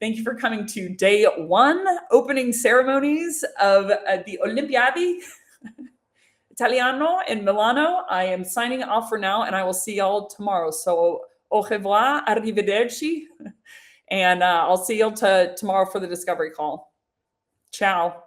[SPEAKER 1] Thank you for coming to day 1, opening ceremonies of the Olimpiadi Italiano in Milano. I am signing off for now, and I will see y'all tomorrow. So, au revoir, arrivederci. And I'll see y'all tomorrow for the discovery call. Ciao.